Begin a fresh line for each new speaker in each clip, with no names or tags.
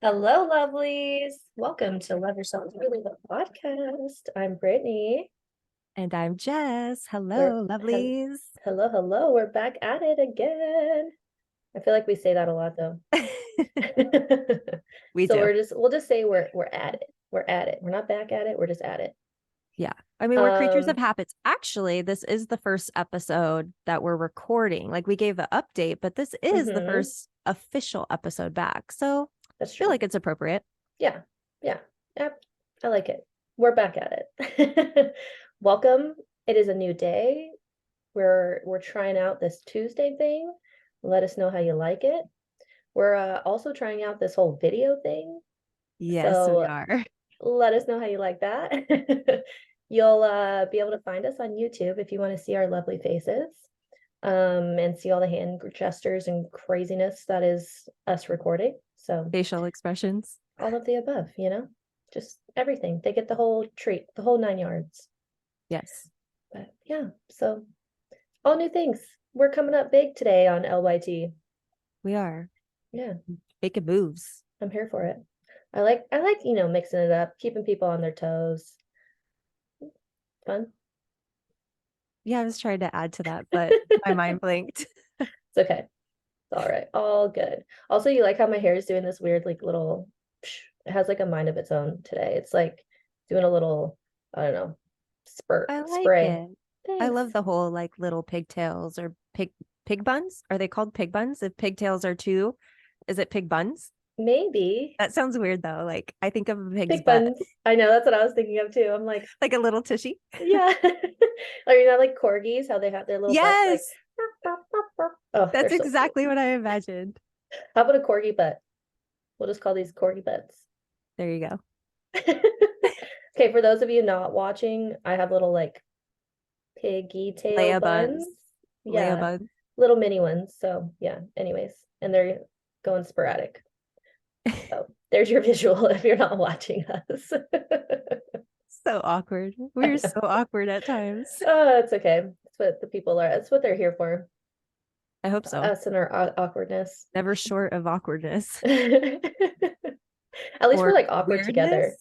Hello, lovelies. Welcome to Love Yourself Really the podcast. I'm Brittany.
And I'm Jess.
We're
Hello, lovelies.
hello. We're back at it again. I feel like we say that a lot though.
We
So
do.
we'll just say we're at it. We're at it. We're not back at it. We're just at it.
Yeah. I mean, we're creatures of
Um,
habits. Actually, this is the first episode that we're recording. Like we gave the update, but this is the
mhm,
first official episode back. So
that's
I feel
true.
like it's appropriate.
Yeah. Yeah. Yep. I like it. We're back at it. Welcome. It is a new day. We're trying out this Tuesday thing. Let us know how you like it. We're also trying out this whole video thing.
Yes, we
So
are.
let us know how you like that. You'll be able to find us on YouTube if you want to see our lovely faces and see all the hand gestures and craziness that is us recording. So
Facial expressions.
all of the above, just everything. They get the whole treat, the whole 9 yards.
Yes,
But yeah, so all new things. We're coming up big today on LYT.
we are
Yeah,
making moves.
I'm here for it. I like mixing it up, keeping people on their toes. Fun.
Yeah, I was trying to add to that, but my mind blinked.
It's okay. It's all right. All good. Also, you like how my hair is doing this weird, like little, it has like a mind of its own today. It's like doing a little, I don't know,
I like
spray.
it. I
Thanks.
love the whole like little pigtails or pig buns. Are they called pig buns? If pigtails are two, is it pig buns?
Maybe
That sounds weird though. Like I think of a pig's
big
butt,
buns. I know that's what I was thinking of too. I'm like,
like a little tushy.
yeah. Or like corgis, how they have their little butts like,
Yes,
oh, they're
that's
so cute.
exactly what I imagined.
How about a corgi butt? We'll just call these corgi butts.
There you go.
Okay, for those of you not watching, I have little like piggy tail
Leia
buns.
buns. Leia
Yeah,
buns.
little mini ones. So yeah, anyways, and they're going sporadic. So there's your visual if you're not watching us.
So awkward.
I
We're
know.
so awkward at times.
Oh, it's okay. That's what the people are. That's what they're here for.
I hope so.
Us and our awkwardness.
Never short of awkwardness
At least we're
or
like awkward together.
weirdness.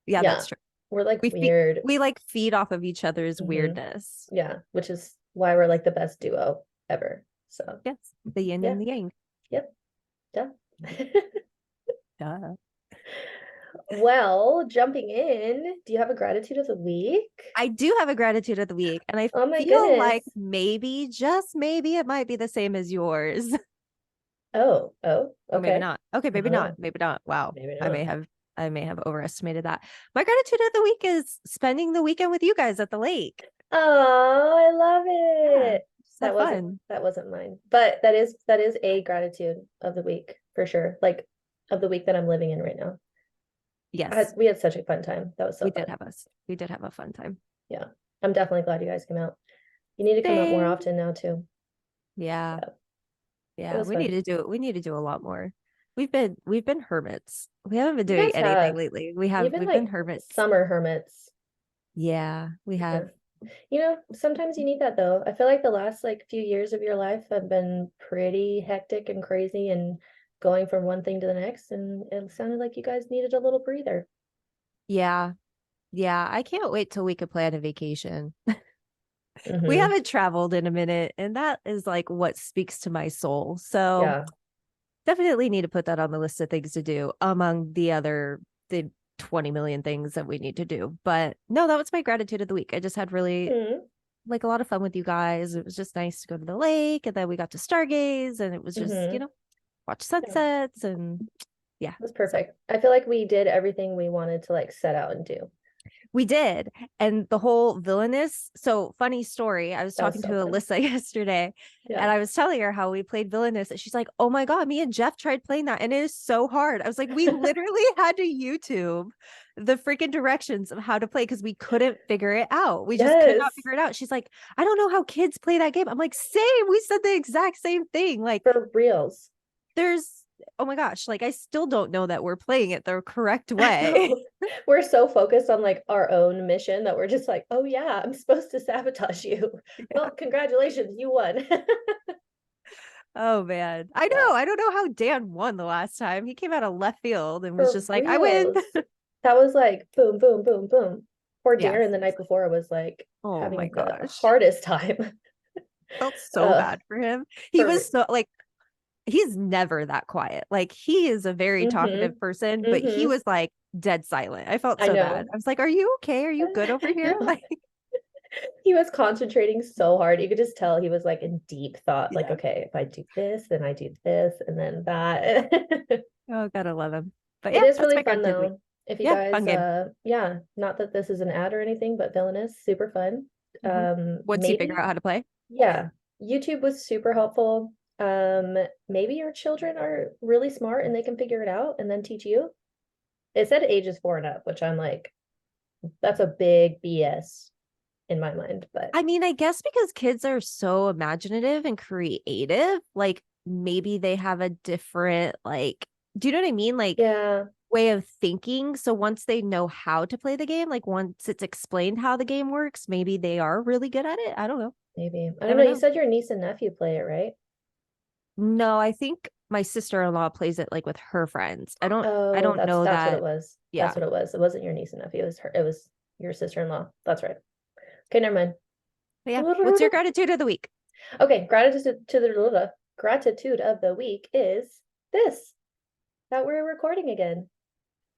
Yeah,
Yeah,
that's true.
we're like
We feed
weird.
we like feed off of each other's
Hmm.
weirdness.
Yeah, which is why we're like the best duo ever. So
Yes, the yin
yeah,
and the yang.
yep, duh.
Duh.
Well, jumping in, do you have a gratitude of the week?
I do have a gratitude of the week, and I
Oh my
feel
goodness.
like maybe, just maybe, it might be the same as yours.
Oh,
Oh, maybe
okay.
not. Okay,
I
maybe
don't
not.
know.
Maybe not. Wow.
Maybe
I
not.
may have I may have overestimated that. My gratitude of the week is spending the weekend with you guys at the lake.
Oh, I love
Yeah.
it.
Just
That
had
wasn't
fun.
that wasn't mine. But that is a gratitude of the week for sure. Like of the week that I'm living in right now.
Yes,
We had such a fun time. That was so fun.
we did have a fun time.
Yeah. I'm definitely glad you guys came out. You need to come out more
Same.
often now too.
Yeah.
Yeah. It
Yeah.
was fun.
We need to do a lot more. We've been hermits. We haven't been
You
doing
guys
anything
have.
lately.
You've been
We've been
like
hermits.
summer hermits.
Yeah, we
Yeah.
have.
Sometimes you need that though. I feel like the last like few years of your life have been pretty hectic and crazy and going from one thing to the next, and it sounded like you guys needed a little breather.
Yeah. Yeah. I can't wait till we could plan a vacation. We
Hmm.
haven't traveled in a minute, and that is like what speaks to my soul. So
Yeah.
definitely need to put that on the list of things to do among the 20 million things that we need to do. But no, that was my gratitude of the week. I just had really
Mm-hmm.
like a lot of fun with you guys. It was just nice to go to the lake, and then we got to stargaze, and it was just,
Mm-hmm.
watch
Yeah,
sunsets, and yeah.
that's
So
perfect. I feel like we did everything we wanted to like set out and do.
we did. And the whole villainous. So, funny story. I was
That was
talking to
so fun.
Alyssa yesterday,
Yeah.
and I was telling her how we played villainous. And she's like, oh my God, me and Jeff tried playing that. And it is so hard. I was like, we literally had to YouTube the freaking directions of how to play because we couldn't figure it out. We just could not
Yes,
figure it out. She's like, I don't know how kids play that game. I'm like, same. We said the exact same thing. Like,
for reals.
there's, oh my gosh, like, I still don't know that we're playing it the correct
I
way.
know. We're so focused on like our own mission that we're just like, oh yeah, I'm supposed to sabotage you. Well, congratulations, you won.
Oh man. I
Yeah,
know. I don't know how Dan won the last time. He came out of left field and was
for
just like, I win.
reals. That was like boom, boom, boom, boom. Poor
Yes.
Darren the night before was like
Oh my
having the
gosh.
hardest time.
Felt so
uh,
bad for him. He
for
was so like he's never that quiet. Like he is a very talkative
mm-hmm,
person, but he
mm-hmm.
was like dead silent. I felt
I
so bad.
know.
I was like, "Are you okay? Are you good over
I
here?"
know.
Like,
He was concentrating so hard. You could just tell he was like in deep thought, like,
yeah.
okay, if I do this, then I do this, and then that.
Oh, gotta love him. But
It
yeah,
is
that's
really
my
fun
gratitude week.
though. If you
Yeah, fun
guys
game.
yeah, not that this is an ad or anything, but Villainous, super fun.
Mhm. Once you figure
Maybe,
out how to play.
yeah, YouTube was super helpful. Maybe your children are really smart and they can figure it out and then teach you. It said ages 4 and up, which I'm like, that's a big BS in my mind, but
I mean, I guess because kids are so imaginative and creative, like maybe they have a different like, do you know what I mean? Like
yeah,
way of thinking. So once they know how to play the game, like once it's explained how the game works, maybe they are really good at it. I don't know.
maybe. I don't
Never
know. You
know.
said your niece and nephew play it, right?
No, I think my sister-in-law plays it like with her friends. I
Oh,
don't know
that's what it
that.
was. That's
Yeah.
what it was. It wasn't your niece and nephew. It was her. It was your sister-in-law. That's right. Okay, never mind.
But yeah. What's your gratitude of the week?
Okay, gratitude of the week is this that we're recording again.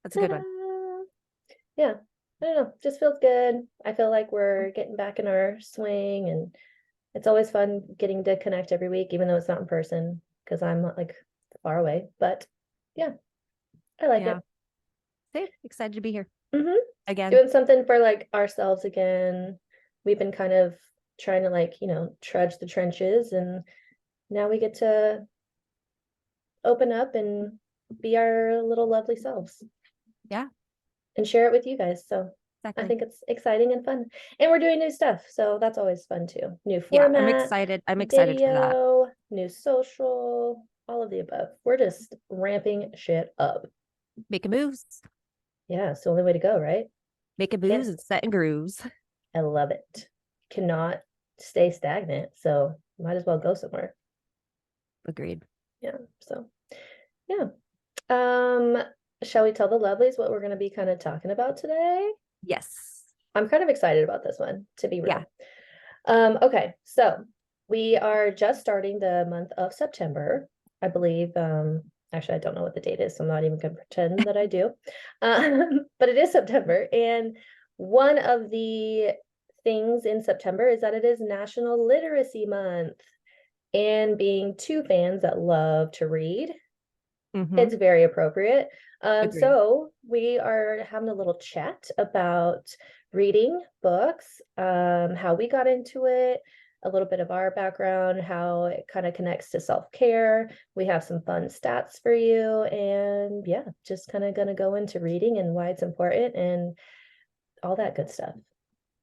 That's a good one.
Ta-da! Yeah, I don't know, just feels good. I feel like we're getting back in our swing, and it's always fun getting to connect every week, even though it's not in person because I'm not like far away. But yeah, I like
Yeah.
it.
Same. Excited to be here
Hmm.
again.
Doing something for like ourselves again. We've been kind of trying to like, trudge the trenches, and now we get to open up and be our little lovely selves
Yeah,
and share it with you guys. So I
exactly.
think it's exciting and fun. And we're doing new stuff. So that's always fun too. New
Yeah, I'm
format,
excited. I'm excited for that.
video, new social, all of the above. We're just ramping shit up.
Making moves,
Yeah, it's the only way to go, right?
making
Can't,
moves and setting grooves.
I love it. Cannot stay stagnant. So might as well go somewhere.
Agreed.
Yeah. So yeah. Um, shall we tell the lovelies what we're going to be kind of talking about today?
Yes.
I'm kind of excited about this one, to be
Yeah.
real. Okay, so we are just starting the month of September, I believe. Actually, I don't know what the date is, so I'm not even going to pretend that I do. But it is September, and one of the things in September is that it is National Literacy Month. And being two fans that love to read,
Mm-hmm.
it's very appropriate.
Agreed.
So we are having a little chat about reading books, how we got into it, a little bit of our background, how it kind of connects to self-care. We have some fun stats for you, and yeah, just kind of gonna go into reading and why it's important and all that good stuff.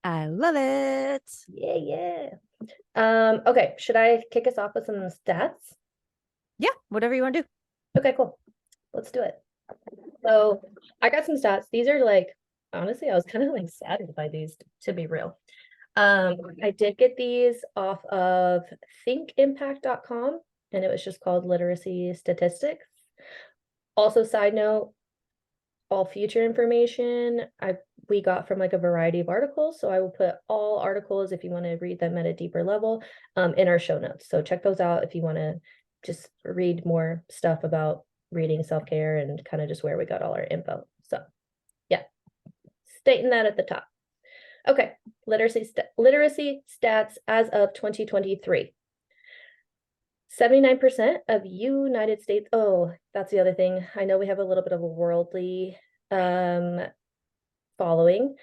I love it.
Yeah, yeah. Okay, should I kick us off with some stats?
Yeah, whatever you want to do.
Okay, cool. Let's do it. So I got some stats. These are like, honestly, I was kind of like saddened by these, to be real. I did get these off of thinkimpact.com, and it was just called literacy statistics. Also, side note, all future information we got from like a variety of articles. So I will put all articles if you want to read them at a deeper level in our show notes. So check those out if you want to just read more stuff about reading, self-care, and kind of just where we got all our info. So yeah, stating that at the top. Okay, literacy stats as of 2023. 79% of United States. Oh, that's the other thing. I know we have a little bit of a worldly um following.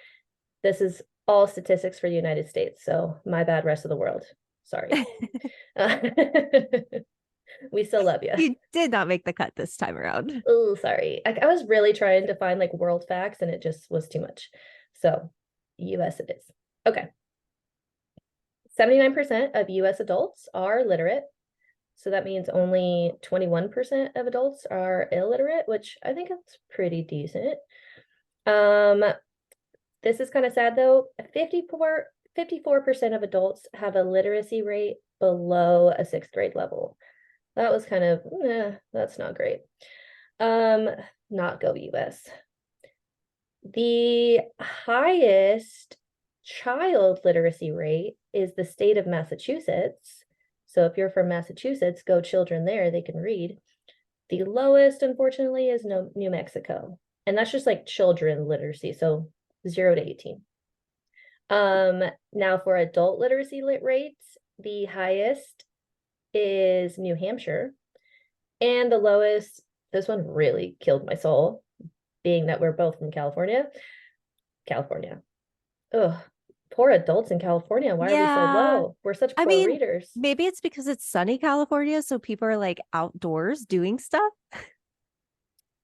This is all statistics for the United States, so my bad, rest of the world. Sorry. Uh, we still love you.
You did not make the cut this time around.
Oh, sorry. I was really trying to find like world facts and it just was too much. So, US it is. Okay. 79% of US adults are literate. So that means only 21% of adults are illiterate, which I think is pretty decent. Um, This is kind of sad though. 54% of adults have a literacy rate below a sixth grade level. that was kind of, that's not great. Um, not go US. The highest child literacy rate is the state of Massachusetts. So if you're from Massachusetts, go children there, they can read. The lowest, unfortunately, is New Mexico. And that's just like children literacy, so 0 to 18. Now for adult literacy rates, the highest is New Hampshire, and the lowest, this one really killed my soul, being that we're both from California. California. Ugh, poor adults in California. Why are we so
Yeah.
low? We're such
I
poor
mean,
readers.
maybe it's because it's sunny California, so people are like outdoors doing stuff.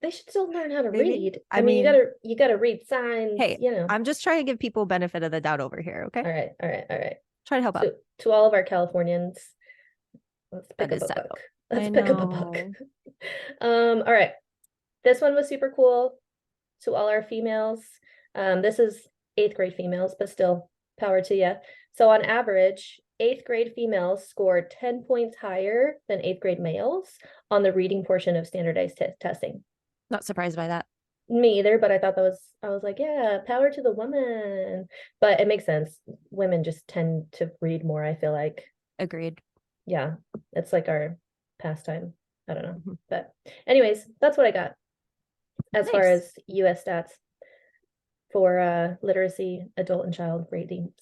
They should still learn how to
Maybe.
read. I
I
mean,
mean,
you gotta read signs,
hey,
you know.
I'm just trying to give people benefit of the doubt over here, okay?
All right, all right, all right.
Try to help out.
To all of our Californians, let's
That
pick up
is
a
sad
book.
though.
Let's
I
pick up a book.
know.
All right. This one was super cool to all our females. This is eighth grade females, but still power to you. So on average, eighth grade females scored 10 points higher than eighth grade males on the reading portion of standardized testing.
Not surprised by that.
Me either, but I was like, yeah, power to the woman. But it makes sense. Women just tend to read more, I feel like.
Agreed.
Yeah, it's like our pastime. I don't know.
Mhm.
But anyways, that's what I got as far
Nice.
as US stats for literacy, adult and child ratings.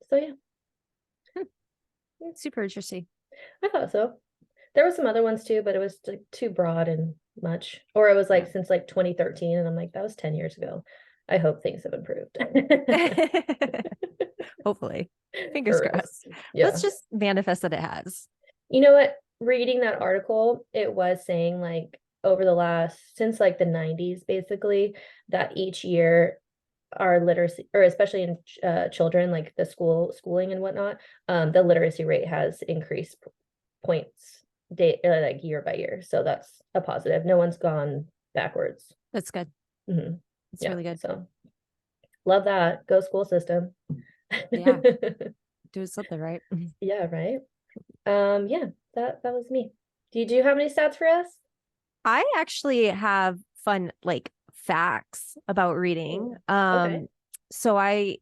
So yeah,
Super interesting.
I thought so. There were some other ones too, but it was like too broad and much. Or it was
Yeah.
like since like 2013, and I'm like, that was 10 years ago. I hope things have improved.
Hopefully. Fingers
For real.
crossed. Let's
Yeah.
just manifest that it has.
You know what? Reading that article, it was saying like over the last, since like the 90s, basically, that each year our literacy, or especially in children, like the schooling and whatnot, the literacy rate has increased points like year by year. So that's a positive. No one's gone backwards.
That's good.
Mhm.
It's
Yeah.
really good.
So love that. Go school system.
Yeah. Do something right.
Yeah, right. Yeah, that was me. Did you have any stats for us?
I actually have fun like facts about reading.
Ooh, okay.
So I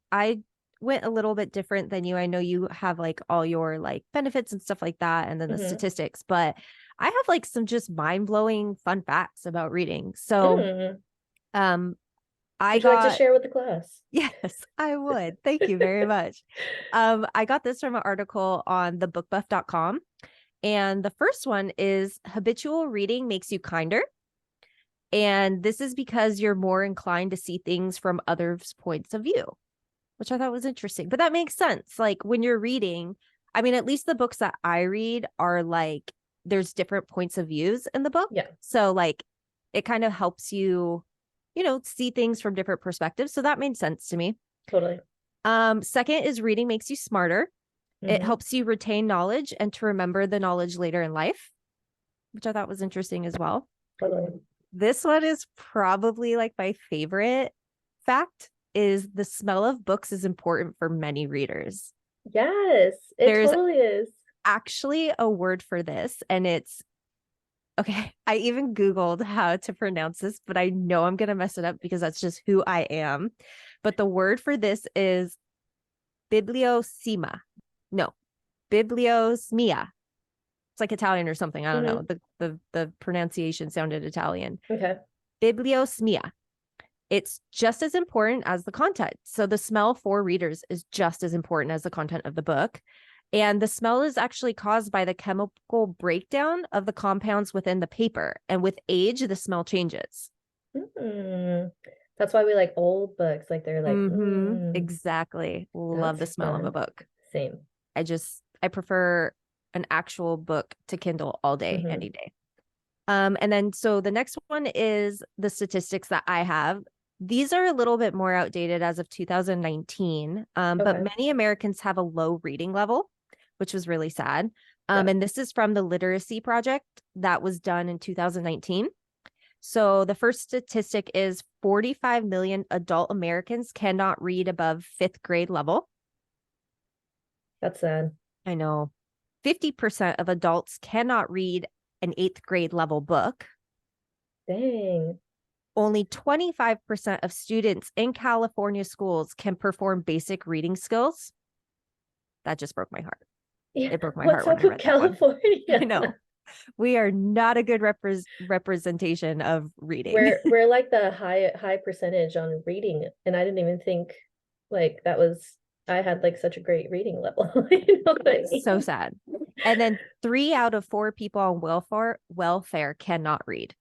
went a little bit different than you. I know you have like all your like benefits and stuff like that and then the
Mm-hmm.
statistics, but I have like some just mind-blowing fun facts about reading. So
Mm.
um I
Would you like to
got
share with the class?
yes, I would. Thank you very much. I got this from an article on thebookbuff.com. And the first one is habitual reading makes you kinder. And this is because you're more inclined to see things from others' points of view, which I thought was interesting. But that makes sense. Like when you're reading, I mean, at least the books that I read are like, there's different points of views in the book.
Yeah,
So like it kind of helps you, see things from different perspectives. So that made sense to me.
totally.
Second is reading makes you smarter. It
Mm-hmm.
helps you retain knowledge and to remember the knowledge later in life, which I thought was interesting as well.
Totally.
This one is probably like my favorite fact is the smell of books is important for many readers.
Yes, it
There's
totally is.
actually a word for this and it's okay. I even Googled how to pronounce this, but I know I'm going to mess it up because that's just who I am. But the word for this is bibliosema. No, bibliosmia. It's like Italian or something. I don't know.
Mm-hmm.
The pronunciation sounded Italian.
Okay.
Bibliosmia. It's just as important as the content. So the smell for readers is just as important as the content of the book. And the smell is actually caused by the chemical breakdown of the compounds within the paper. And with age, the smell changes.
Mm. That's why we like old books. Like they're like,
Exactly. Love
that's
the smell of a
fun.
book.
Same.
I prefer an actual book to Kindle all day,
Mm-hmm.
any day. And then so the next one is the statistics that I have. These are a little bit more outdated as of 2019, but
Okay.
many Americans have a low reading level, which was really sad.
Yeah.
And this is from the Literacy Project that was done in 2019. So the first statistic is 45 million adult Americans cannot read above fifth grade level.
That's sad.
I know 50% of adults cannot read an 8th grade level book.
Dang.
Only 25% of students in California schools can perform basic reading skills. That just broke my heart.
Yeah.
It broke my
What's
heart when
up
I
with
read that one.
California?
I know. We are not a good representation of reading.
We're like the high percentage on reading, and I didn't even think like that was I had like such a great reading level. You know what I mean?
So sad. And then 3 out of 4 people on welfare cannot read.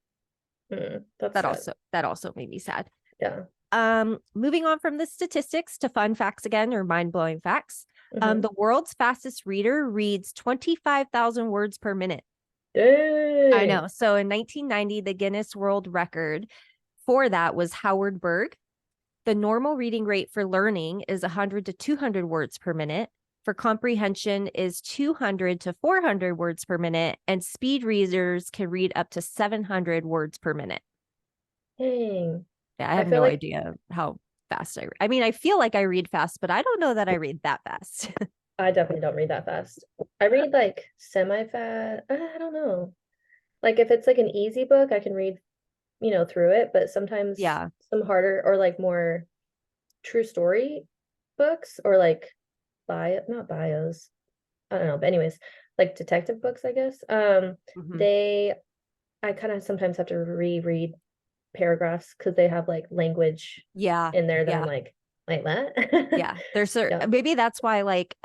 That's sad.
That also made me sad.
Yeah.
Moving on from the statistics to fun facts again, or mind-blowing facts.
Mhm.
The world's fastest reader reads 25,000 words per minute. I
Dang.
know. So in 1990, the Guinness World Record for that was Howard Berg. The normal reading rate for learning is 100 to 200 words per minute. For comprehension is 200 to 400 words per minute, and speed readers can read up to 700 words per minute.
Dang.
Yeah, I
I
have
feel
no
like
idea how fast I read. I mean, I feel like I read fast, but I don't know that I read that fast.
I definitely don't read that fast. I read like semi-fast. I don't know. Like if it's like an easy book, I can read, through it, but sometimes
Yeah.
some harder or like more true story books or like not bios. I don't know, but anyways, like detective books, I guess.
Mhm.
They I kind of sometimes have to reread paragraphs because they have like language
Yeah.
in there that I'm
Yeah.
like what?
Yeah. There's
Yeah.
maybe that's why like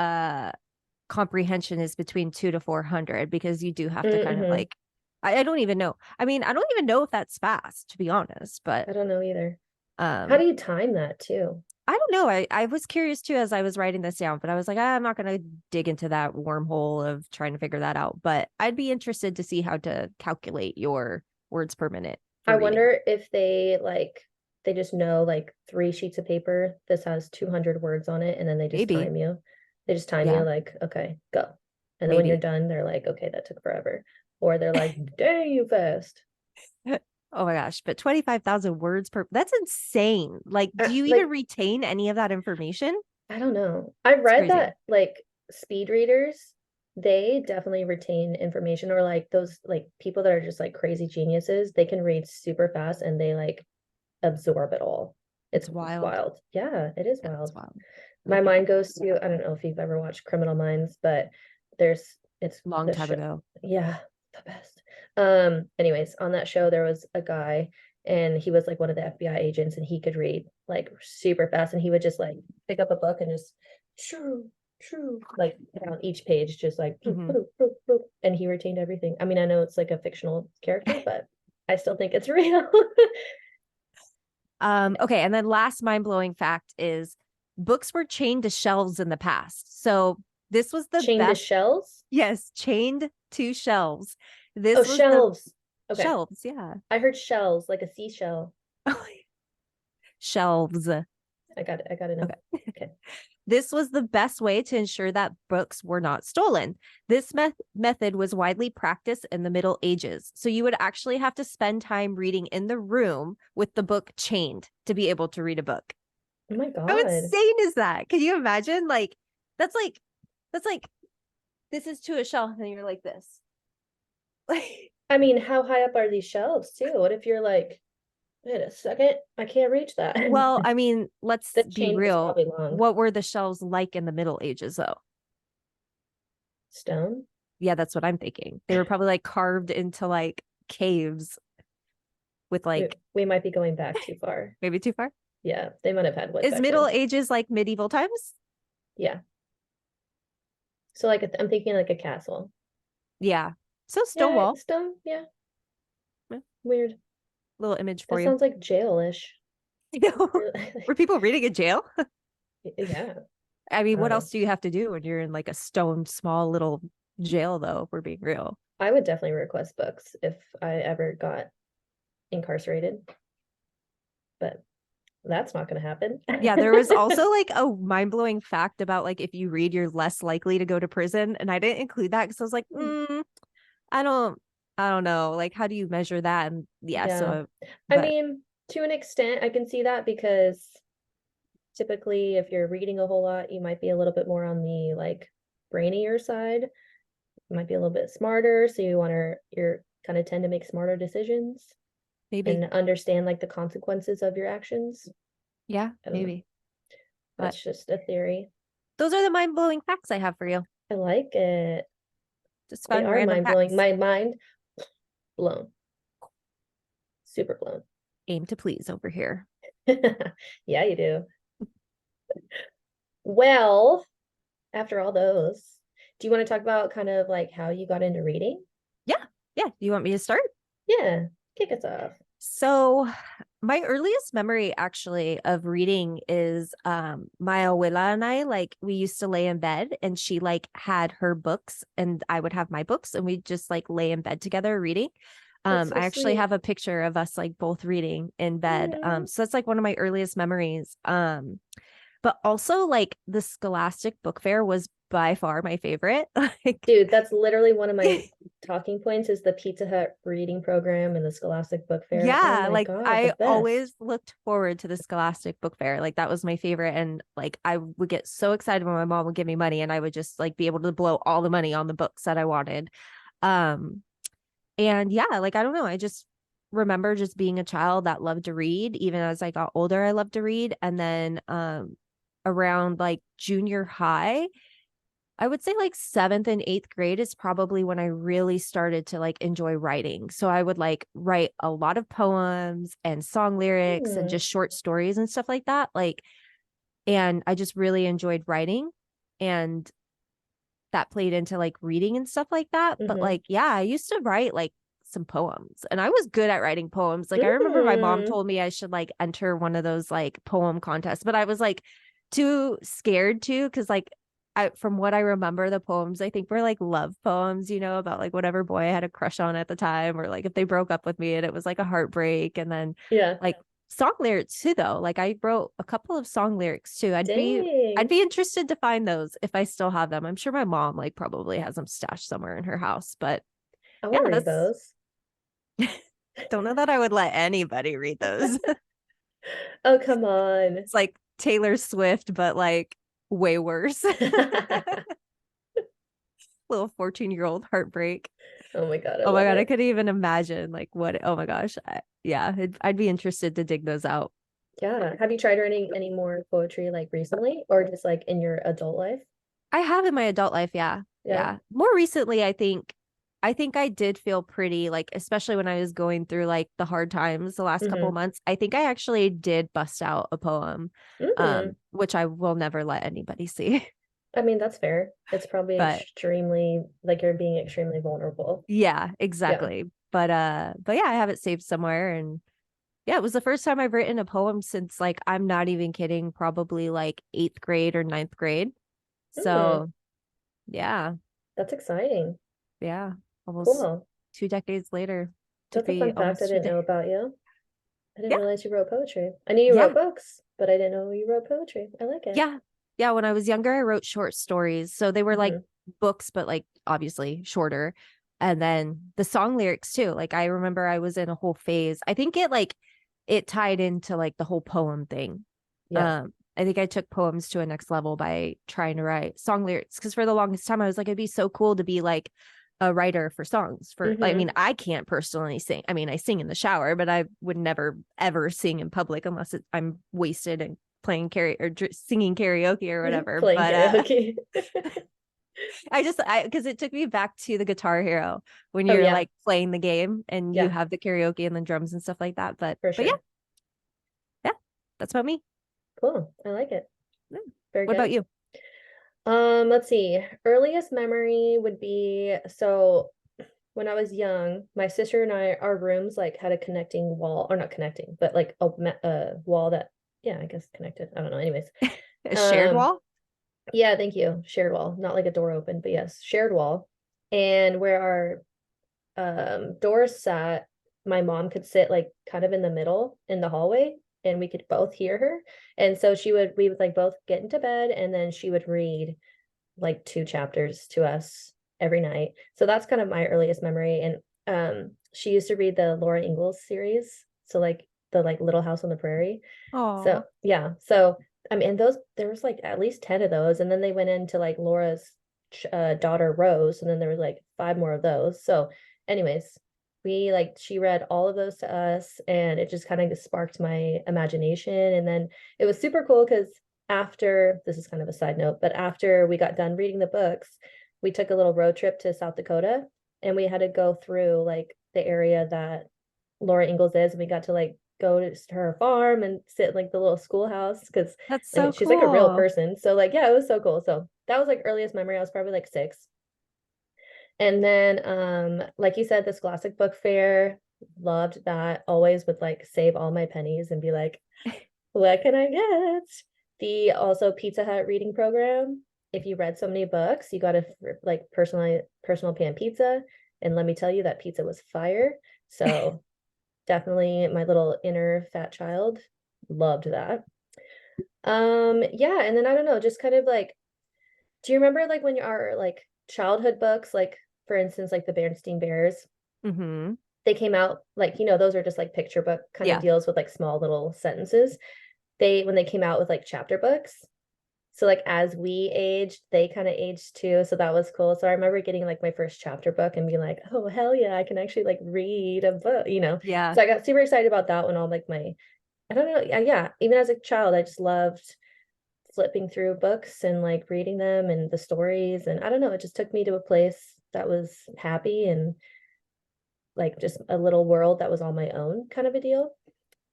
comprehension is between 2 to 400, because you do have to kind of
Mm-hmm.
like I don't even know. I mean, I don't even know if that's fast, to be honest, but
I don't know either. How
um
do you time that too?
I don't know. I was curious too as I was writing this down, but I was like, I'm not going to dig into that wormhole of trying to figure that out. But I'd be interested to see how to calculate your words per minute for
I
reading.
wonder if they just know like 3 sheets of paper. This has 200 words on it, and then they just
Maybe.
time you. They just time you
Yeah,
like, okay, go. And then when you're
maybe.
done, they're like, okay, that took forever. Or they're like, dang, you fast.
Oh my gosh, but 25,000 words per, that's insane. Like, do you even
Like,
retain any of that information?
I don't know. I
It's
read
crazy.
that like speed readers, they definitely retain information, or like those like people that are just like crazy geniuses, they can read super fast and they like absorb it all. It's
It's wild.
wild. Yeah, it is
Yeah, it's
wild.
wild.
My mind goes to, I don't know if you've ever watched Criminal Minds, but it's
Long
the
time
show.
ago.
Yeah, the best. Anyways, on that show there was a guy and he was like one of the FBI agents and he could read like super fast and he would just like pick up a book and just shoo, shoo, like down each page, just like bloop,
Mhm.
bloop, bloop, bloop, and he retained everything. I mean, I know it's like a fictional character, but I still think it's real.
Okay, and then last mind-blowing fact is books were chained to shelves in the past. So this was the
Chained to
best.
shells.
Yes, chained to shelves.
Oh,
This was the
shelves. Okay.
shelves, yeah.
I heard shells, like a seashell.
Shelves.
I got it. I got to know.
Okay.
Okay.
This was the best way to ensure that books were not stolen. This method was widely practiced in the Middle Ages. So you would actually have to spend time reading in the room with the book chained to be able to read a book.
Oh my
How
God.
insane is that? Can you imagine? That's like, that's like, this is to a shelf and you're like this. Like,
I mean, how high up are these shelves too? What if you're like, wait a second, I can't reach that.
well, I mean, let's
The
be
chain was
real.
probably long.
What were the shelves like in the Middle Ages, though?
Stone?
Yeah, that's what I'm thinking. They were probably like carved into like caves with
We,
like
we might be going back too far.
maybe too far.
Yeah, they might have had wood
Is
back
Middle
then.
Ages like medieval times?
Yeah. So like I'm thinking like a castle.
Yeah. So
Yeah,
Stonewall,
stone. Yeah.
yeah,
Weird.
little image for
That
you.
sounds like jailish.
You know, were people reading in jail?
Yeah.
I mean,
I
what
don't
else
know.
do you have to do when you're in like a stone small little jail, though, if we're being real?
I would definitely request books if I ever got incarcerated, but that's not going to happen.
Yeah, there was also like a mind-blowing fact about like if you read, you're less likely to go to prison. And I didn't include that because I was like, I don't I don't know. Like, how do you measure that? And yeah,
Yeah.
so
I
but
mean, to an extent, I can see that because typically if you're reading a whole lot, you might be a little bit more on the like brainier side. might be a little bit smarter, so you're kind of tend to make smarter decisions
Maybe.
and understand like the consequences of your actions.
Yeah,
I don't know.
maybe. But
That's just a theory.
those are the mind-blowing facts I have for you.
I like it.
Just
They
fun
are
random
mind blowing.
facts.
My mind blown. Super blown.
Aim to please over here.
Yeah, you do. Well, after all those, do you want to talk about kind of like how you got into reading?
Yeah. Yeah. You want me to start?
Yeah, kick us off.
So my earliest memory actually of reading is my abuela and I, like, we used to lay in bed and she like had her books and I would have my books and we'd just like lay in bed together reading.
That's so
I actually
sweet.
have a picture of us like both reading in bed.
Mm.
So that's like one of my earliest memories. But also like the Scholastic Book Fair was by far my favorite. Like,
Dude, that's literally one of my talking points is the Pizza Hut reading program and the Scholastic Book Fair. Oh
yeah,
my
like
God, the
I always
best.
looked forward to the Scholastic Book Fair. Like that was my favorite. And like I would get so excited when my mom would give me money and I would just like be able to blow all the money on the books that I wanted. Um, and yeah, like I don't know, I just remember just being a child that loved to read. Even as I got older, I loved to read. And then around like junior high, I would say like seventh and eighth grade is probably when I really started to like enjoy writing. So I would like write a lot of poems and song lyrics and
Hmm.
just short stories and stuff like that. Like, and I just really enjoyed writing and that played into like reading and stuff like that. But
Mm-hmm.
like, yeah, I used to write like some poems and I was good at writing poems. Like, I remember my mom
Mm.
told me I should like enter one of those like poem contests, but I was like too scared to because like from what I remember, the poems I think were like love poems, you know, about like whatever boy I had a crush on at the time, or like if they broke up with me and it was like a heartbreak. And then
Yeah.
like song lyrics too, though. Like I wrote a couple of song lyrics too. I'd
Dang.
be interested to find those if I still have them. I'm sure my mom like probably has them stashed somewhere in her house, but
I
yeah,
want to read
that's
those.
don't know that I would let anybody read those.
Oh, come on.
It's like Taylor Swift, but like way worse. Little 14-year-old heartbreak.
Oh my God, I
Oh my
love
God, I
it.
couldn't even imagine like what, oh my gosh. Yeah, I'd be interested to dig those out.
Yeah. Have you tried writing any more poetry like recently or just like in your adult life?
I have in my adult life, yeah.
Yeah.
Yeah. More recently, I think I did feel pretty like, especially when I was going through like the hard times the last couple
Mm-hmm.
months. I think I actually did bust out a poem,
Mm.
which I will never let anybody see.
I mean, that's fair. It's probably
But
extremely like you're being extremely vulnerable.
yeah,
Yeah.
exactly. But yeah, I have it saved somewhere. And yeah, it was the first time I've written a poem since like, I'm not even kidding, probably like eighth grade or ninth grade.
Mm.
So yeah,
That's exciting.
yeah, almost
Cool.
2 decades later. Took
That's a
me
fun fact I
almost two
didn't
days.
know about you. I didn't
Yeah,
realize you wrote poetry. I knew you wrote
yeah,
books, but I didn't know you wrote poetry. I like it.
yeah, yeah. When I was younger, I wrote short stories. So they were like
Hmm.
books, but like obviously shorter. And then the song lyrics too. Like I remember I was in a whole phase. I think it tied into like the whole poem thing.
Yeah.
I think I took poems to a next level by trying to write song lyrics because for the longest time I was like, it'd be so cool to be like a writer for songs. For I
Hmm.
mean, I can't personally sing. I mean, I sing in the shower, but I would never ever sing in public unless I'm wasted and playing singing karaoke or whatever.
Playing
But
karaoke.
I because it took me back to the Guitar Hero when
Oh
you're
yeah.
like playing the game and you
Yeah,
have the karaoke and the drums and stuff like that. But
for
but yeah,
sure.
yeah, that's about me.
Cool. I like it.
Yeah.
Very
What about
good.
you?
Let's see. Earliest memory would be so when I was young, my sister and I, our rooms like had a connecting wall, or not connecting, but like a wall that, yeah, I guess connected. I don't know. Anyways,
A shared
um,
wall?
yeah, thank you. Shared wall, not like a door open, but yes, shared wall. And where our doors sat, my mom could sit like kind of in the middle in the hallway, and we could both hear her. And so we would like both get into bed, and then she would read like two chapters to us every night. So that's kind of my earliest memory. And she used to read the Laura Ingalls series. So like the like Little House on the Prairie. So
Oh,
yeah. So I mean those there was like at least 10 of those. And then they went into like Laura's daughter Rose, and then there was like five more of those. So, anyways, we like she read all of those to us, and it just kind of sparked my imagination. And then it was super cool because after this is kind of a side note, but after we got done reading the books, we took a little road trip to South Dakota, and we had to go through like the area that Laura Ingalls is, and we got to like go to her farm and sit in like the little schoolhouse because
That's
I mean
so
she's like a real
cool.
person. So like yeah, it was so cool. So that was like earliest memory. I was probably like 6. And then like you said, the Scholastic Book Fair, loved that. Always would like save all my pennies and be like, what can I get? The also Pizza Hut reading program. If you read so many books, you got a like personal pan pizza. And let me tell you, that pizza was fire. So definitely my little inner fat child loved that. Yeah, and then I don't know, just kind of like, do you remember like when you are like childhood books, like for instance, like the Bernstein Bears,
Mm-hmm.
they came out like, those are just like picture book kind of
Yeah.
deals with like small little sentences. When they came out with like chapter books. So like as we aged, they kind of aged too. So that was cool. So I remember getting like my first chapter book and being like, oh hell yeah, I can actually like read a book.
Yeah.
So I got super excited about that when all like my I don't know, yeah, even as a child, I just loved flipping through books and like reading them and the stories. And I don't know, it just took me to a place that was happy and like just a little world that was all my own kind of a deal.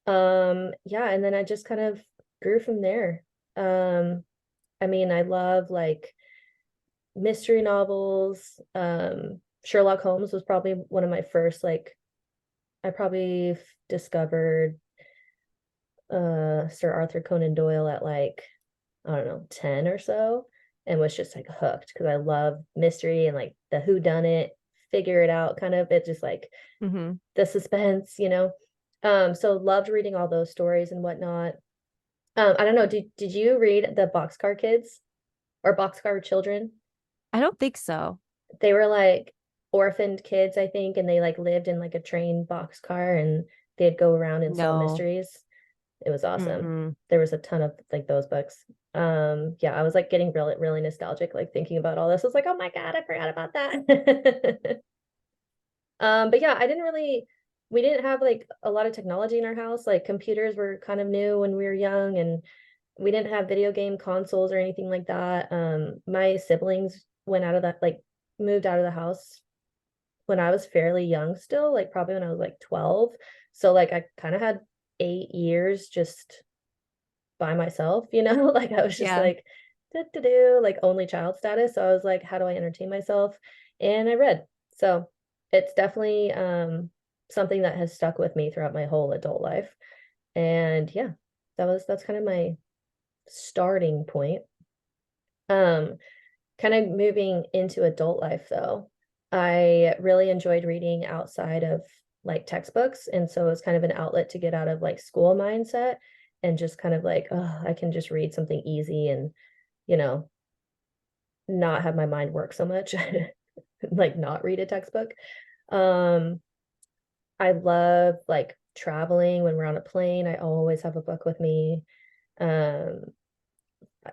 Yeah, and then I just kind of grew from there. Um, I mean, I love like mystery novels. Sherlock Holmes was probably one of my first, like, I probably discovered Sir Arthur Conan Doyle at like, I don't know, 10 or so, and was just like hooked because I love mystery and like the who done it, figure it out kind of. It just like
Mm-hmm.
the suspense. So loved reading all those stories and whatnot. I don't know, did you read the Boxcar Kids or Boxcar Children?
I don't think so.
They were like orphaned kids, I think, and they like lived in like a train boxcar and they'd go around and solve
No.
mysteries. It was awesome.
Mm-mm.
There was a ton of like those books. Yeah, I was like getting really, really nostalgic, like thinking about all this. I was like, oh my God, I forgot about that. But yeah, we didn't have like a lot of technology in our house. Like computers were kind of new when we were young, and we didn't have video game consoles or anything like that. My siblings went out of that, like moved out of the house when I was fairly young still, like probably when I was like 12. So like I kind of had 8 years just by myself. Like I was just
Yeah.
like do like only child status. So I was like, how do I entertain myself? And I read. So it's definitely something that has stuck with me throughout my whole adult life. And yeah, that's kind of my starting point. Um, Kind of moving into adult life though, I really enjoyed reading outside of like textbooks. And so it's kind of an outlet to get out of like school mindset and just kind of like, oh, I can just read something easy and, you know, not have my mind work so much, like not read a textbook. Um, I love like traveling when we're on a plane. I always have a book with me. Um,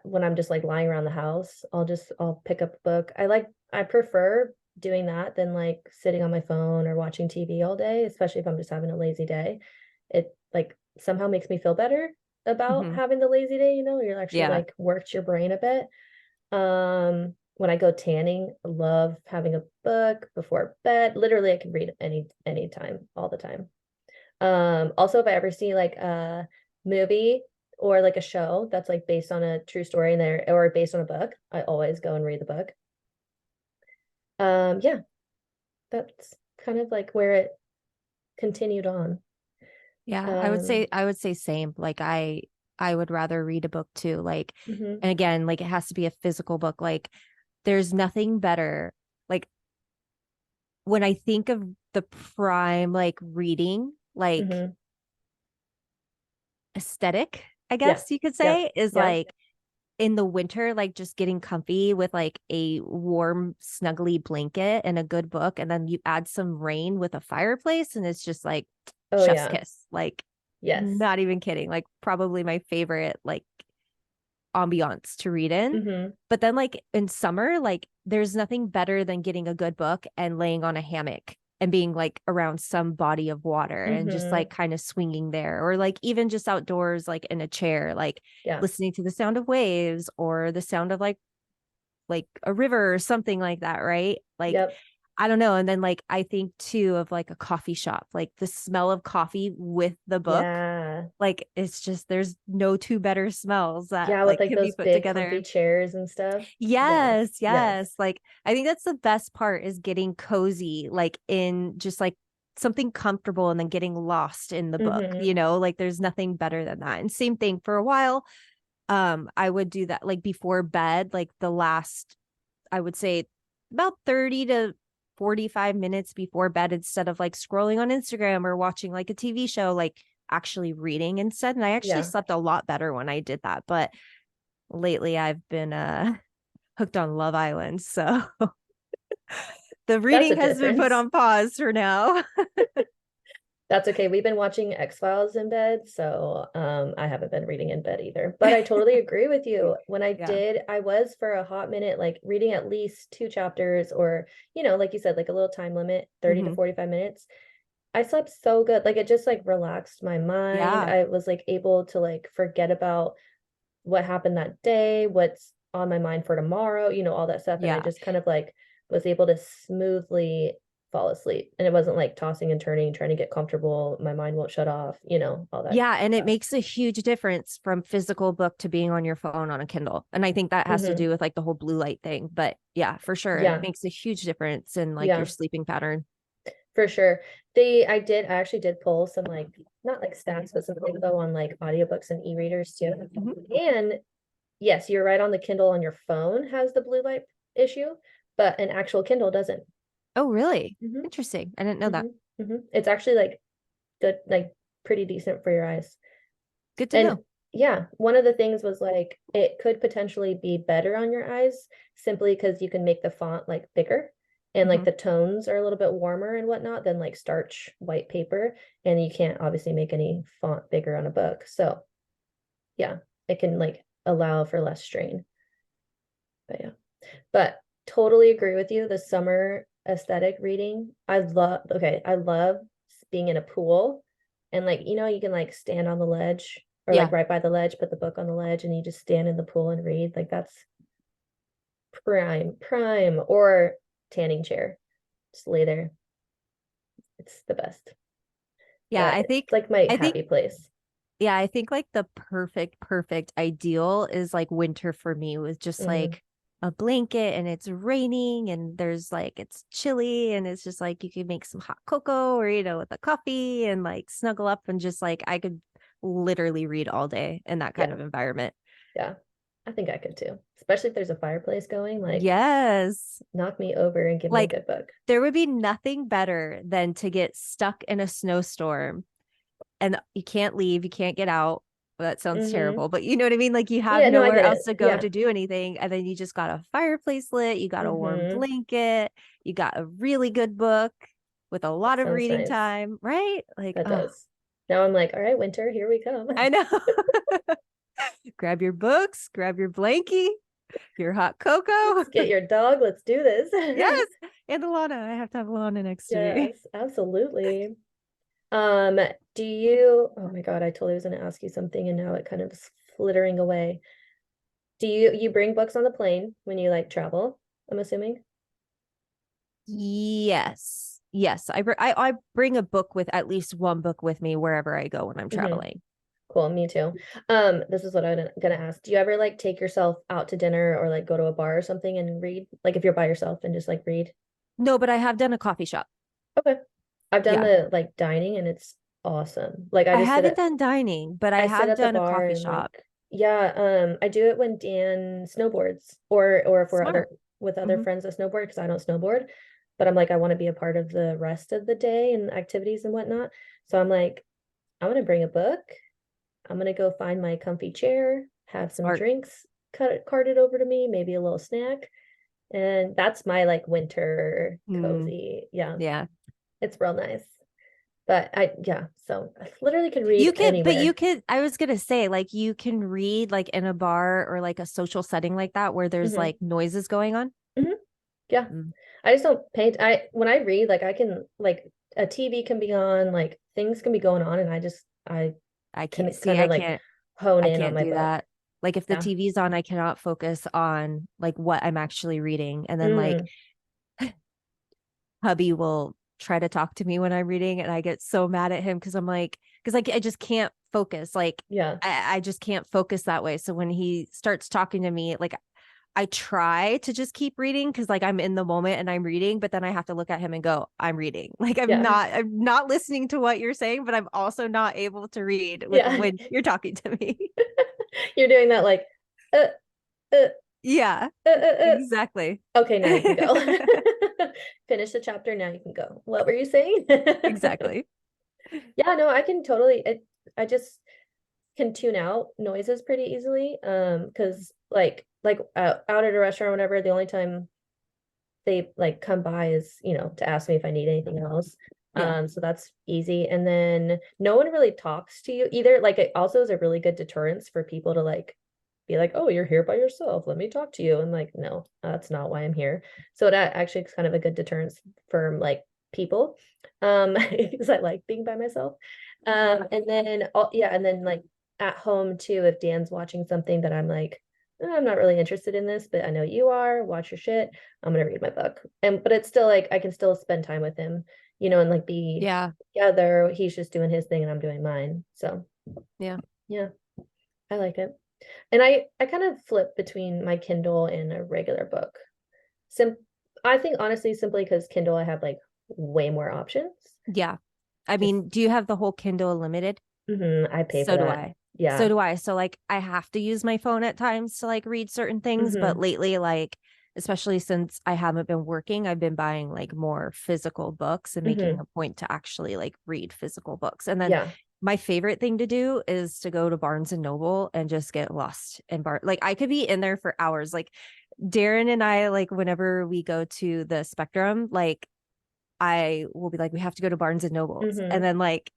when I'm just like lying around the house, I'll pick up a book. I prefer doing that than like sitting on my phone or watching TV all day, especially if I'm just having a lazy day. It like somehow makes me feel better about
Mm-hmm.
having the lazy day, you're actually
Yeah.
like worked your brain a bit. When I go tanning, I love having a book before bed. Literally, I can read any time, all the time. Also, if I ever see like a movie or like a show that's like based on a true story in there or based on a book, I always go and read the book. Yeah, that's kind of like where it continued on.
Yeah.
Um,
I would say same. Like I would rather read a book too. Like,
mhm,
and again, like it has to be a physical book. Like there's nothing better. Like when I think of the prime like reading, like
mhm.
aesthetic, I
Yeah,
guess you could
yeah,
say, is
yeah.
like in the winter, like just getting comfy with like a warm, snuggly blanket and a good book. And then you add some rain with a fireplace, and it's just like
Oh
chef's
yeah,
kiss. Like,
yes.
not even kidding. Like, probably my favorite, like, ambiance to read in.
Mm-hmm.
But then like in summer, like there's nothing better than getting a good book and laying on a hammock and being like around some body of water and just
Mm-hmm.
like kind of swinging there, or like even just outdoors, like in a chair, like
Yeah.
listening to the sound of waves or the sound of like a river or something like that, right? Like
Yep.
I don't know. And then like I think too of like a coffee shop, like the smell of coffee with the book.
Yeah.
Like it's just there's no two better smells that
Yeah, with
like
like
can be
those
put
big comfy
together.
chairs and stuff. Yes.
Yes,
Yes.
yes. Like I think that's the best part is getting cozy, like in just like something comfortable and then getting lost in the book,
Mm-hmm.
you know, like there's nothing better than that. And same thing for a while. I would do that like before bed, like the last, I would say about 30 to 45 minutes before bed, instead of like scrolling on Instagram or watching like a TV show, like actually reading instead. And I actually
Yeah.
slept a lot better when I did that. But lately I've been hooked on Love Island. So the
That's
reading
a
has been put
difference.
on pause for now.
That's okay. We've been watching X-Files in bed, so I haven't been reading in bed either. But I totally agree with you. When I
Yeah.
did, I was for a hot minute like reading at least two chapters or, like you said, like a little time limit, 30 to
Hmm.
45 minutes. I slept so good. Like it just like relaxed my mind.
Yeah.
I was like able to like forget about what happened that day, what's on my mind for tomorrow, all that stuff. And I
Yeah.
just kind of like was able to smoothly fall asleep. And it wasn't like tossing and turning, trying to get comfortable. My mind won't shut off, all that
Yeah, and it
stuff.
makes a huge difference from physical book to being on your phone on a Kindle. And I think that has to
Hmm.
do with like the whole blue light thing. But yeah, for sure. It
Yeah.
makes a huge difference in like your
Yeah,
sleeping pattern.
for sure. I actually did pull some like, not like stats, but some info on like audiobooks and e-readers too.
Mhm.
And yes, you're right on the Kindle on your phone has the blue light issue, but an actual Kindle doesn't.
Oh, really?
Hmm.
Interesting. I didn't know that.
Hmm. Hmm. It's actually like good, like pretty decent for your eyes.
Good to
And
know.
yeah, one of the things was like it could potentially be better on your eyes simply because you can make the font like bigger and like
Hmm.
the tones are a little bit warmer and whatnot than like starch white paper. And you can't obviously make any font bigger on a book. So yeah, it can like allow for less strain. But yeah. But totally agree with you. The summer aesthetic reading, I love being in a pool and like, you can like stand on the ledge or like
Yeah.
right by the ledge, put the book on the ledge and you just stand in the pool and read. Like that's prime or tanning chair. Just lay there. It's the best.
Yeah.
But it's like my
I think,
happy place.
yeah, I think like the perfect ideal is like winter for me, with just
Mm,
like a blanket and it's raining and there's like it's chilly and it's just like you could make some hot cocoa or with a coffee and like snuggle up and just like I could literally read all day in that kind
yeah,
of environment.
yeah. I think I could too. Especially if there's a fireplace going, like
Yes.
knock me over and give me a
Like
good book.
there would be nothing better than to get stuck in a snowstorm and you can't leave, you can't get out. Well, that sounds
Mm-hmm.
terrible, but you know what I mean? Like you have
Yeah, no, I
nowhere
get
else
it.
to go
Yeah.
to do anything. And then you just got a fireplace lit, you got a warm
Mm-hmm.
blanket, you got a really good book with a lot of
Sounds
reading
nice.
time, right? Like,
That
oh,
does. Now I'm like, all right, winter, here we come.
I know. Grab your books, grab your blankie, your hot cocoa.
Let's get your dog. Let's do this.
Yes. And Alana. I have to have Alana next to me.
Yes, absolutely. Um, oh my God, I totally was gonna ask you something and now it kind of is flittering away. Do you bring books on the plane when you like travel? I'm assuming.
Yes. Yes. I bring a book with at least one book with me wherever I go when I'm
Hmm.
traveling.
Cool, me too. This is what I'm gonna ask. Do you ever like take yourself out to dinner or like go to a bar or something and read? Like if you're by yourself and just like read?
No, but I have done a coffee shop.
Okay. I've done
Yeah.
the like dining and it's awesome. Like I
I
just sit
haven't
at
done dining, but I
I sit
have
at the
done a
bar
coffee
and
shop.
like yeah, I do it when Dan snowboards or if we're other
Smart.
with other
Hmm.
friends that snowboard because I don't snowboard. But I'm like I want to be a part of the rest of the day and activities and whatnot. So I'm like, I'm gonna bring a book. I'm gonna go find my comfy chair, have some
Smart.
drinks carted over to me, maybe a little snack. And that's my like winter
Mm,
cozy. Yeah,
yeah.
it's real nice. But so I literally could read
You could, but you
anywhere.
could, I was gonna say, like, you can read like in a bar or like a social setting like that where there's
Hmm.
like noises going on.
Hmm. Yeah.
Mm,
I just don't paint. When I read, like I can like a TV can be on, like things can be going on, and I
I can't
can
see,
kind of like hone
I
in on
can't
my
do
book.
that. Like if the
Yeah.
TV's on, I cannot focus on like what I'm actually reading. And then like
Mm,
hubby will try to talk to me when I'm reading and I get so mad at him because I'm like, because like I just can't focus. Like
yeah.
I just can't focus that way. So when he starts talking to me, like I try to just keep reading because like I'm in the moment and I'm reading, but then I have to look at him and go, I'm reading. Like
Yeah.
I'm not listening to what you're saying, but I'm also not able to read with
Yeah.
when you're talking to me.
You're doing that like uh, uh,
Yeah,
uh, uh, uh.
exactly.
Okay, now you can go. Finish the chapter, now you can go. What were you saying?
Exactly.
Yeah, no, I can totally I just can tune out noises pretty easily. Because like out at a restaurant or whatever, the only time they like come by is, to ask me if I need anything else.
Yeah.
So that's easy. And then no one really talks to you either. Like it also is a really good deterrence for people to like be like, oh, you're here by yourself. Let me talk to you. And like, no, that's not why I'm here. So that actually is kind of a good deterrence for like people. Because I like being by myself. And then yeah, and then like at home too, if Dan's watching something that I'm like, I'm not really interested in this, but I know you are, watch your shit. I'm gonna read my book. And but it's still like I can still spend time with him, and like be
Yeah.
together. He's just doing his thing and I'm doing mine. So
Yeah.
yeah, I like it. And I kind of flip between my Kindle and a regular book. Sim I think honestly simply because Kindle I have like way more options.
Yeah. I
Just
mean, do you have the whole Kindle Unlimited?
I pay for
So do
that.
I. So
Yeah.
do I. So like I have to use my phone at times to like read certain things, but
Hmm.
lately like especially since I haven't been working, I've been buying like more physical books and making
Hmm.
a point to actually like read physical books. And then
Yeah.
my favorite thing to do is to go to Barnes and Noble and just get lost in like I could be in there for hours. Like Darren and I, like whenever we go to the Spectrum, like I will be like, we have to go to Barnes and Nobles. And
Hmm.
then like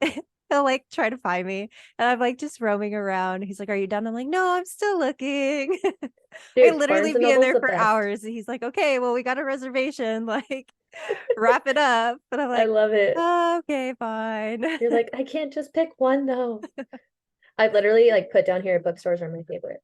he'll like try to find me. And I'm like just roaming around. He's like, are you done? I'm like, no, I'm still looking. I
Dude,
literally
Barnes and
be in
Noble's
there
the
for
best.
hours. And he's like, okay, well, we got a reservation. Like, wrap it up. But I'm
I
like,
love it.
oh, okay, fine.
You're like, I can't just pick one though. I literally like put down here bookstores are my favorite.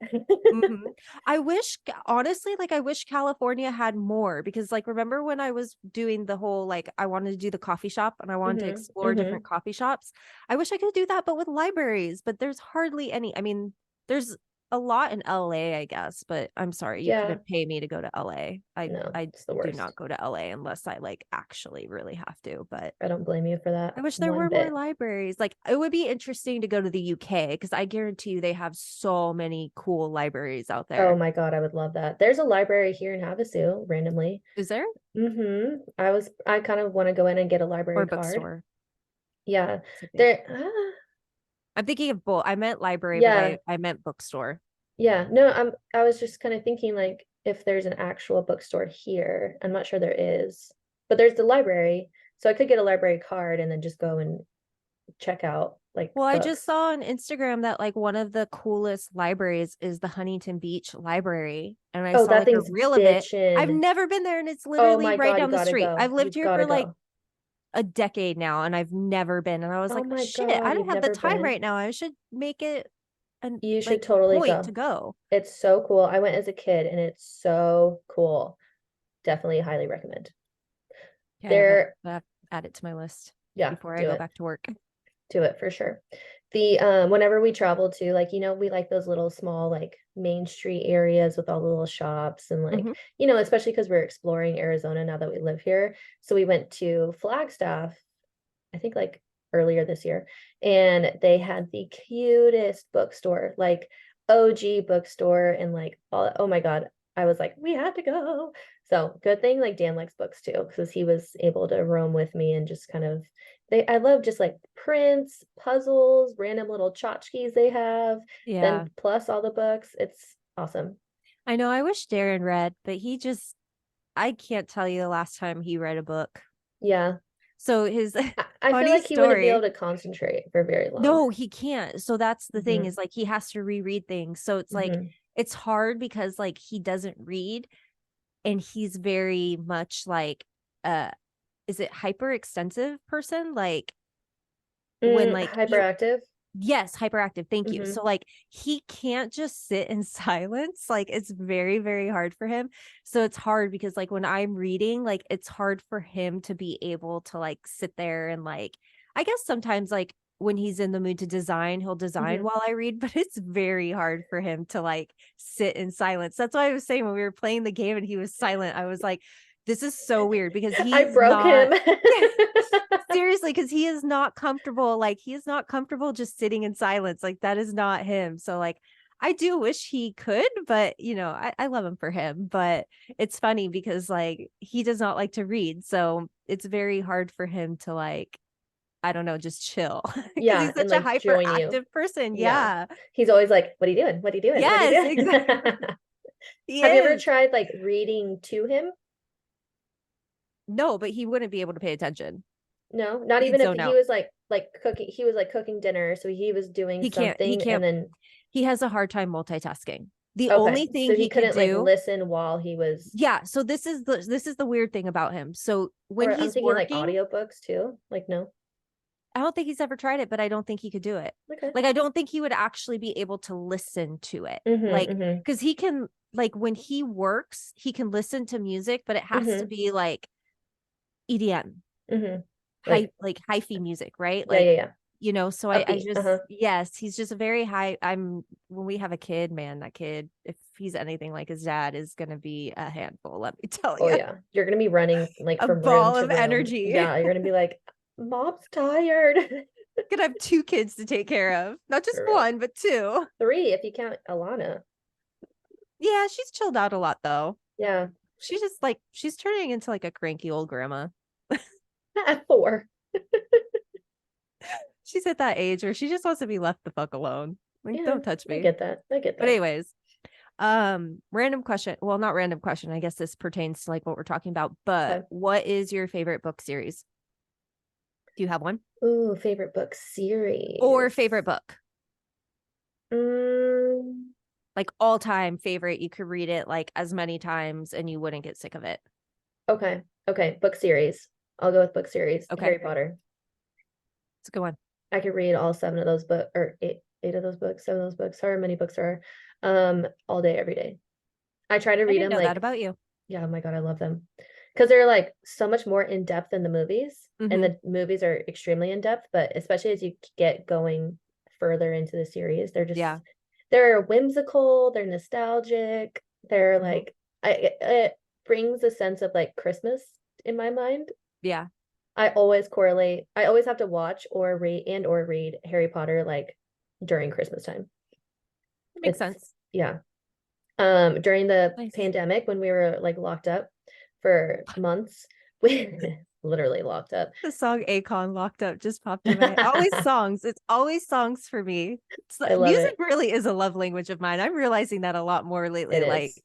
Mhm. I wish, honestly, like I wish California had more because, like, remember when I was doing the whole like I wanted to do the coffee shop and I wanted to
Hmm.
explore different
Hmm.
coffee shops. I wish I could do that, but with libraries. But there's hardly any. I mean, there's a lot in LA, I guess, but I'm sorry, you
Yeah,
couldn't pay me to go to LA.
no,
I
it's the
do not
worst.
go to LA unless I like actually really have to. But
I don't blame you for that
I wish there
one
were more
bit.
libraries. Like it would be interesting to go to the UK because I guarantee you they have so many cool libraries out
Oh
there.
my God, I would love that. There's a library here in Havasu randomly.
Is there?
I kind of want to go in and get a
Or
library card.
bookstore?
Yeah.
So big.
There,
I'm thinking of both. I meant library, but
yeah,
I meant bookstore.
yeah. No, I was just kind of thinking like if there's an actual bookstore here. I'm not sure there is, but there's the library. So I could get a library card and then just go and check out like
Well, I just
books.
saw on Instagram that like one of the coolest libraries is the Huntington Beach Library. And I
Oh,
saw
that
like a
thing's
reel of it. I've
bitchin'.
never been there and it's
Oh
literally
my
right
God, you
down the
gotta
street.
go.
I've lived
You've
here
gotta
for like
go.
a decade now and I've never been. And I was
Oh
like,
my
shit,
God,
I
you've
don't have the
never
time
been.
right now. I should make it an
You should
like
totally
point to
go.
go.
It's so cool. I went as a kid and it's so cool. Definitely highly recommend.
Okay,
There,
I have to add it to my list
yeah,
before I
do
go
it.
back to work.
Do it for sure. The whenever we travel to like, we like those little small like main street areas with all the little shops and like,
Hmm.
especially because we're exploring Arizona now that we live here. So we went to Flagstaff, I think like earlier this year, and they had the cutest bookstore, like OG bookstore, and like oh my God, I was like, we had to go. So good thing like Dan likes books too, because he was able to roam with me and just kind of I love just like prints, puzzles, random little tchotchkes they have, then
Yeah.
plus all the books. It's awesome.
I know I wish Darren read, but he just I can't tell you the last time he read a book.
Yeah.
So his
I feel
funny
like he wouldn't be able
story.
to concentrate for very long.
No, he can't. So that's the thing
Hmm.
is like he has to reread things. So it's like
Hmm.
it's hard because like he doesn't read and he's very much like uh is it hyper extensive person? Like when like you
Hyperactive.
yes, hyperactive. Thank you.
Hmm.
So like he can't just sit in silence. Like it's very, very hard for him. So it's hard because like when I'm reading, like it's hard for him to be able to like sit there and like I guess sometimes like when he's in the mood to design, he'll design
Hmm.
while I read, but it's very hard for him to like sit in silence. That's why I was saying when we were playing the game and he was silent, I was like, this is so weird because
I
he's
broke him.
not seriously, because he is not comfortable. Like he is not comfortable just sitting in silence. Like that is not him. So like I do wish he could, but you know, I love him for him. But it's funny because like he does not like to read. So it's very hard for him to like, I don't know, just chill because
Yeah,
he's
and
such a
like join you.
hyperactive person.
Yeah.
Yeah.
He's always like, "What are you doing? What are you doing? What are you
Yes,
doing?"
exactly. He
Have you ever
is.
tried like reading to him?
No, but he wouldn't be able to pay attention.
No, not
He'd
even if
zone
he
out.
was like cooking, he was like cooking dinner, so he was doing
He
something and
can't,
then
he has a hard time multitasking. The
okay,
only thing
so he
he could
couldn't like
do
listen while he was
yeah, so this is the weird thing about him. So when
or I'm
he's
thinking like
working,
audiobooks too. Like no.
I don't think he's ever tried it, but I don't think he could do it.
Okay.
Like I don't think he would actually be able to listen to it.
Mm-hmm.
Like
Mm-hmm.
cuz he can like when he works, he can listen to music, but it has to
Mm-hmm.
be like EDM,
Mm-hmm.
high like hi-fi music, right?
Yeah, yeah,
Like
yeah.
you know, so I
Upbeat. Uh-huh.
just yes, he's just a very high I'm when we have a kid, man, that kid if he's anything like his dad is going to be a handful, let me tell
Oh
you.
yeah. You're gonna be running like
A
from room
ball
to
of
room.
energy.
Yeah, you're gonna be like, Mom's tired.
Gonna have two kids to take care of. Not just
For real.
one, but two.
Three if you count Alana.
Yeah, she's chilled out a lot though.
Yeah.
She's just like she's turning into like a cranky old grandma.
At four.
She's at that age where she just wants to be left the fuck alone. Like,
Yeah,
don't touch
I
me.
get that. I get
But
that.
anyways, random question. Well, not random question. I guess this pertains to like what we're talking about. But
Okay.
what is your favorite book series? Do you have one?
Ooh, favorite book
Or
series.
favorite book?
Mm,
Like all time favorite. You could read it like as many times and you wouldn't get sick of it.
okay. Okay. Book series. I'll go with book series.
Okay.
Harry Potter.
It's a good one.
I could read all seven of those books or eight of those books, seven of those books, however many books there are, all day, every day. I try to
I
read
didn't
them
know that
like,
about you.
yeah, oh my God, I love them. Because they're like so much more in depth than the movies. And
Mm-hmm.
the movies are extremely in depth, but especially as you get going further into the series,
Yeah.
they're whimsical, they're nostalgic, they're
Mm-hmm.
like it brings a sense of like Christmas in my mind.
Yeah.
I always have to watch or read Harry Potter like during Christmas time.
It makes
It's
sense.
yeah. During the
Nice.
pandemic when we were like locked up for months, we literally locked up.
The song Akon Locked Up just popped in my head. Always songs. It's always songs for me.
I love
Music
it.
really is a love language of mine. I'm realizing that a lot more
It
lately. Like
is.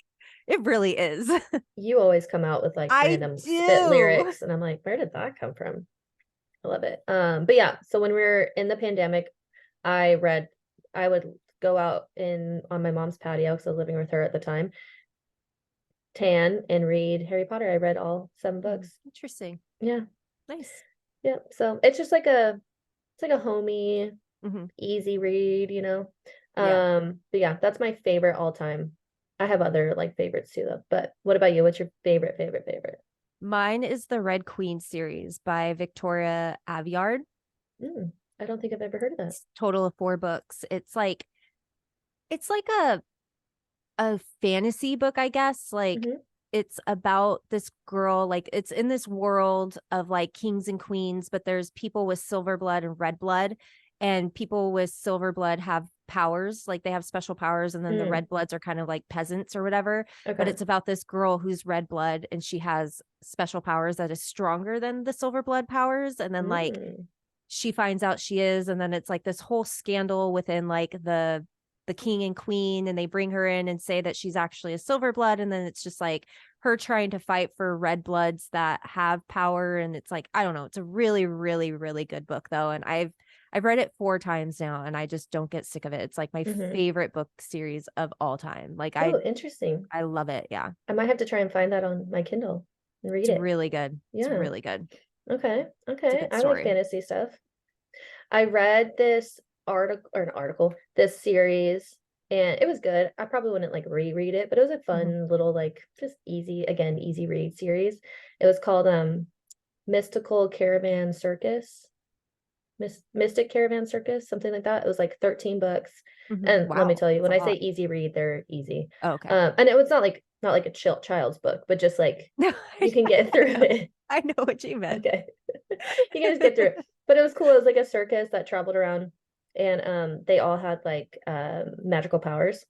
it really is.
You always come out with like
I
random spit
do.
lyrics, and I'm like, where did that come from? I love it. But yeah, so when we were in the pandemic, I read, I would go out in on my mom's patio because I was living with her at the time, tan and read Harry Potter. I read all seven books.
Interesting.
Yeah,
Nice.
yeah. So it's just like it's like a homey,
Hmm.
easy read, you know.
Yeah.
But yeah, that's my favorite all time. I have other like favorites too though. But what about you? What's your favorite?
Mine is the Red Queen series by Victoria Aveyard.
I don't think I've ever heard of that.
It's total of 4 books. It's like a fantasy book, I guess. Like
Hmm.
it's about this girl, like it's in this world of like kings and queens, but there's people with silver blood and red blood, and people with silver blood have powers, like they have special powers, and then the
Mm,
red bloods are kind of like peasants or whatever. But
okay.
it's about this girl who's red blood and she has special powers that is stronger than the silver blood powers. And then like
Mm,
she finds out she is, and then it's like this whole scandal within like the king and queen, and they bring her in and say that she's actually a silver blood, and then it's just like her trying to fight for red bloods that have power. And it's like, I don't know. It's a really, really, really good book though. And I've read it 4 times now and I just don't get sick of it. It's like my favorite book series of all time. Like
Oh, interesting.
I love it. Yeah.
I might have to try and find that on my Kindle and read
It's
it.
really good. It's
Yeah.
really good.
Okay.
It's a
Okay.
good
I like
story.
fantasy stuff. I read this article, this series, and it was good. I probably wouldn't like reread it, but it was a
Mhm.
fun little like just easy read series. It was called Mystical Caravan Circus. Mystic Caravan Circus, something like that. It was like 13 books.
Mhm.
And let me
Wow.
tell you,
That's
when
a
I say
lot.
easy read, they're easy.
Oh, okay.
And it was not like a child's book, but just like
No,
you can get
I
through
know.
it.
I know what you meant.
Okay. You can just get through it. But it was cool. It was like a circus that traveled around and they all had like magical powers.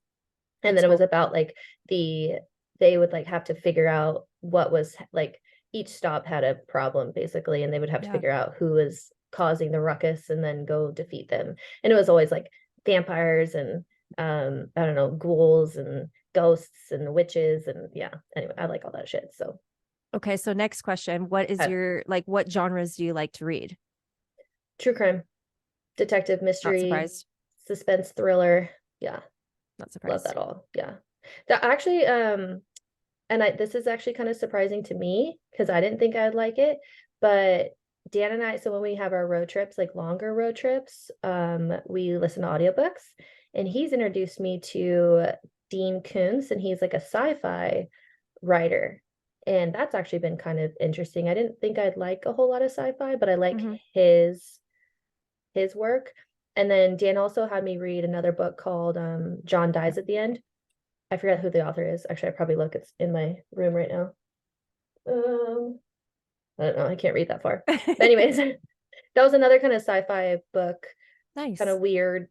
And
That's
then it was
cool.
about like they would like have to figure out what was like each stop had a problem basically, and they would have to
Yeah.
figure out who was causing the ruckus and then go defeat them. And it was always like vampires and I don't know, ghouls and ghosts and witches and yeah. Anyway, I like all that shit. So
Okay, so next question. What is
uh,
your like what genres do you like to read?
true crime, detective
Not
mystery,
surprised.
suspense thriller. Yeah,
Not
love
surprised.
that all. Yeah. That actually and this is actually kind of surprising to me because I didn't think I'd like it, but Dan and I, so when we have our road trips, like longer road trips, we listen to audiobooks, and he's introduced me to Dean Koontz, and he's like a sci-fi writer. And that's actually been kind of interesting. I didn't think I'd like a whole lot of sci-fi, but I like
Mhm.
his work. And then Dan also had me read another book called John Dies at the End. I forgot who the author is. Actually, I probably look. It's in my room right now. Um, I don't know. I can't read that far. But anyways, that was another kind of sci-fi book, kind
Nice.
of weird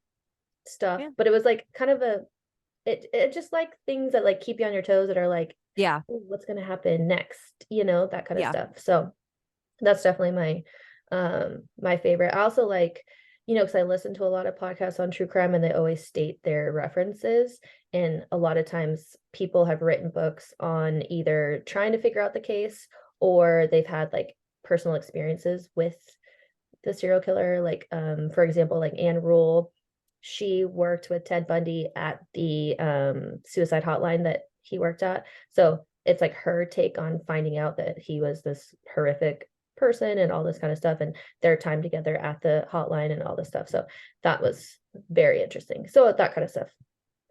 stuff.
Yeah.
But it was like kind of it just like things that like keep you on your toes that are like,
Yeah.
"Ooh, what's gonna happen next? You know, that kind of
Yeah.
stuff. So that's definitely my favorite. I also like, because I listen to a lot of podcasts on true crime and they always state their references. And a lot of times people have written books on either trying to figure out the case or they've had like personal experiences with the serial killer. Like for example, like Anne Rule, she worked with Ted Bundy at the suicide hotline that he worked at. So it's like her take on finding out that he was this horrific person and all this kind of stuff and their time together at the hotline and all this stuff. So that was very interesting. So that kind of stuff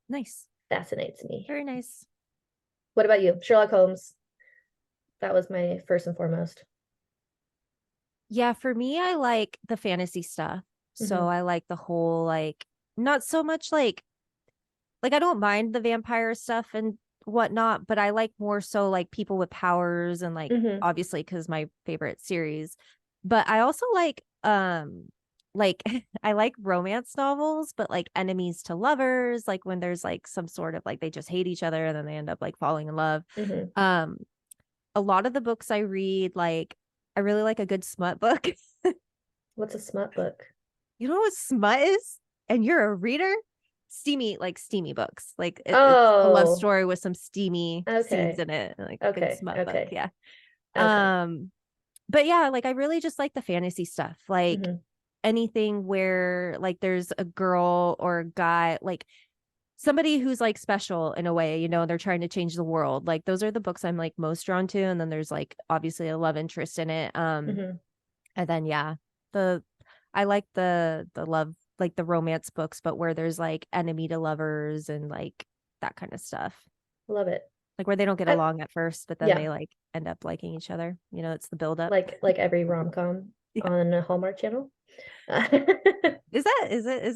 Nice.
fascinates me.
Very nice.
What about you? Sherlock Holmes. That was my first and foremost.
Yeah, for me, I like the fantasy stuff. So
Hmm.
I like the whole like not so much like I don't mind the vampire stuff and whatnot, but I like more so like people with powers and like
Hmm.
obviously because my favorite series. But I also like I like romance novels, but like enemies to lovers, like when there's like some sort of like they just hate each other and then they end up like falling in love.
Hmm.
Um, a lot of the books I read, like I really like a good smut book.
What's a smut book?
You know what smut is? And you're a reader? Steamy books. Like it's a love
Oh,
story with some steamy scenes
okay.
in it. Like good
Okay.
smut book.
Okay.
Yeah.
Okay.
Um, but yeah, like I really just like the fantasy stuff. Like
Hmm.
anything where like there's a girl or a guy, like somebody who's like special in a way, they're trying to change the world. Like those are the books I'm like most drawn to. And then there's like obviously a love interest in it.
Hmm.
And then yeah, the I like the love like the romance books, but where there's like enemy to lovers and like that kind of stuff.
Love it.
Like where they don't get
I,
along at first, but then
yeah,
they like end up liking each other. It's the build up.
like every rom-com
Yeah.
on a Hallmark channel.
Is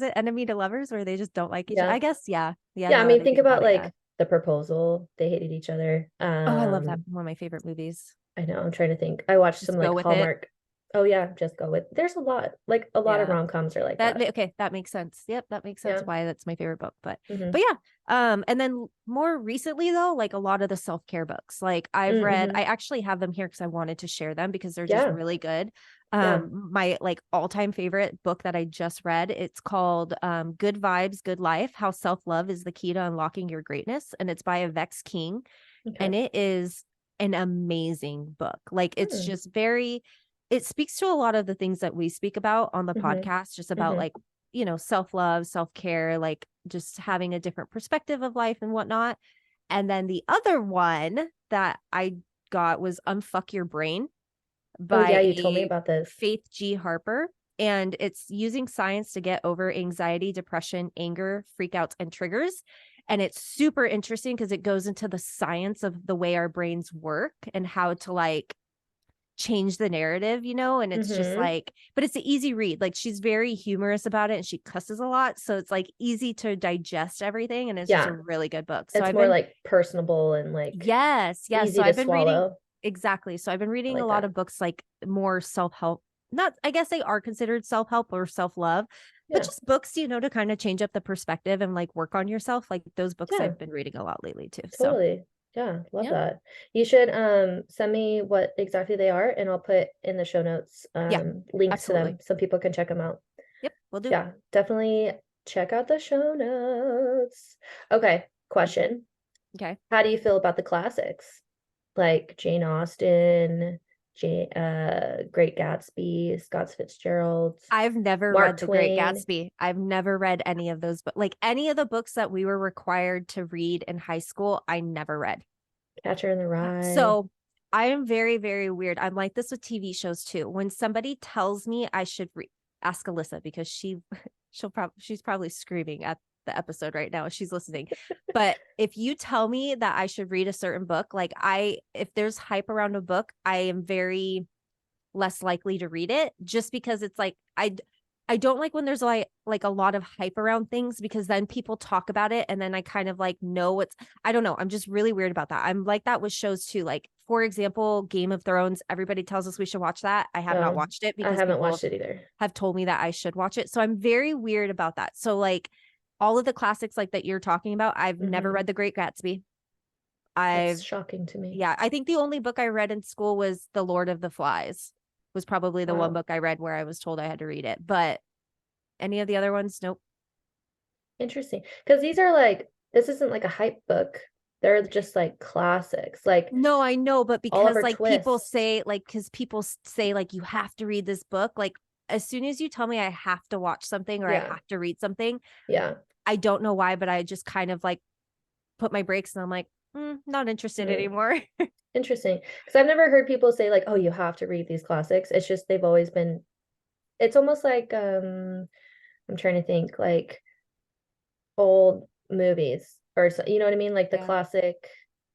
it enemy to lovers where they just don't like each other?
Yeah.
I guess yeah. Yeah,
Yeah, I
now that
mean,
I
think
think about
about
it, yeah.
like The Proposal. They hated each other.
Oh, I love that. One of my favorite movies.
I know, I'm trying to think. I watched some
Just go
like
with it.
Hallmark. Oh yeah, just go with. There's a lot of
Yeah.
rom-coms are like that.
Okay, that makes sense. Yep, that makes sense
Yeah.
why that's my favorite book. But
Hmm.
but yeah. And then more recently though, like a lot of the self-care books. Like I
Hmm.
actually have them here because I wanted to share them because they're just
Yeah.
really good.
Yeah.
My like all-time favorite book that I just read, it's called Good Vibes, Good Life: How Self-Love is the Key to Unlocking Your Greatness. And it's by Vex King.
Okay.
And it is an amazing book. Like it's
Hmm.
just very, it speaks to a lot of the things that we speak about on the
Mm-hmm.
podcast, just about
Mm-hmm.
like, self-love, self-care, like just having a different perspective of life and whatnot. And then the other one that I got was Unfuck Your Brain
Oh
by
yeah, you told me
a
about this.
Faith G. Harper. And it's using science to get over anxiety, depression, anger, freakouts, and triggers. And it's super interesting because it goes into the science of the way our brains work and how to like change the narrative, and it's just
Mm-hmm.
like, but it's an easy read. Like she's very humorous about it and she cusses a lot. So it's like easy to digest everything. And it's just a
Yeah,
really good book. So
it's
I've
more
been,
like personable and like
yes, yes. So
easy to
I've been reading,
swallow.
exactly. So I've been
I
reading a
like
lot
that.
of books like more self-help. Not, I guess they are considered self-help or self-love, but
Yeah,
just books, to kind of change up the perspective and like work on yourself. Like those books
yeah,
I've been reading a lot lately too. So
totally. Yeah, love
yeah,
that. You should send me what exactly they are and I'll put in the show notes
yeah,
links to them
absolutely.
so people can check them out.
Yep, we'll do.
Yeah, definitely check out the show notes. Okay, question.
Okay.
How do you feel about the classics? Like Jane Austen, Great Gatsby, Scott Fitzgerald,
I've never
Mark
read The Great
Twain,
Gatsby. I've never read any of those, but like any of the books that we were required to read in high school, I never read.
Catcher in the Rye.
So I am very, very weird. I'm like this with TV shows too. When somebody tells me I should ask Alyssa because she's probably screaming at the episode right now. She's listening. But if you tell me that I should read a certain book, like if there's hype around a book, I am very less likely to read it just because it's like I don't like when there's like a lot of hype around things because then people talk about it and then I kind of like know I don't know. I'm just really weird about that. I'm like that with shows too. Like for example, Game of Thrones, everybody tells us we should watch that. I have not
Oh,
watched it
I
because
haven't
people
watched it either.
have told me that I should watch it. So I'm very weird about that. So like all of the classics like that you're talking about, I've never
Hmm.
read The Great Gatsby.
That's
I've
shocking to me.
Yeah, I think the only book I read in school was The Lord of the Flies. Was probably the one
Wow.
book I read where I was told I had to read it. But any of the other ones, nope.
Interesting. Because these are like, this isn't like a hype book. They're just like classics, like
No, I know, but because
Oliver
like people
Twist.
say like because people say like you have to read this book, like as soon as you tell me I have to watch something or I
Yeah,
have to read something,
yeah.
I don't know why, but I just kind of like put my brakes and I'm like, not interested
Mm,
anymore.
interesting. Because I've never heard people say like, oh, you have to read these classics. It's just they've always been, it's almost like I'm trying to think like old movies or so, you know what I mean? Like the
Yeah.
classic.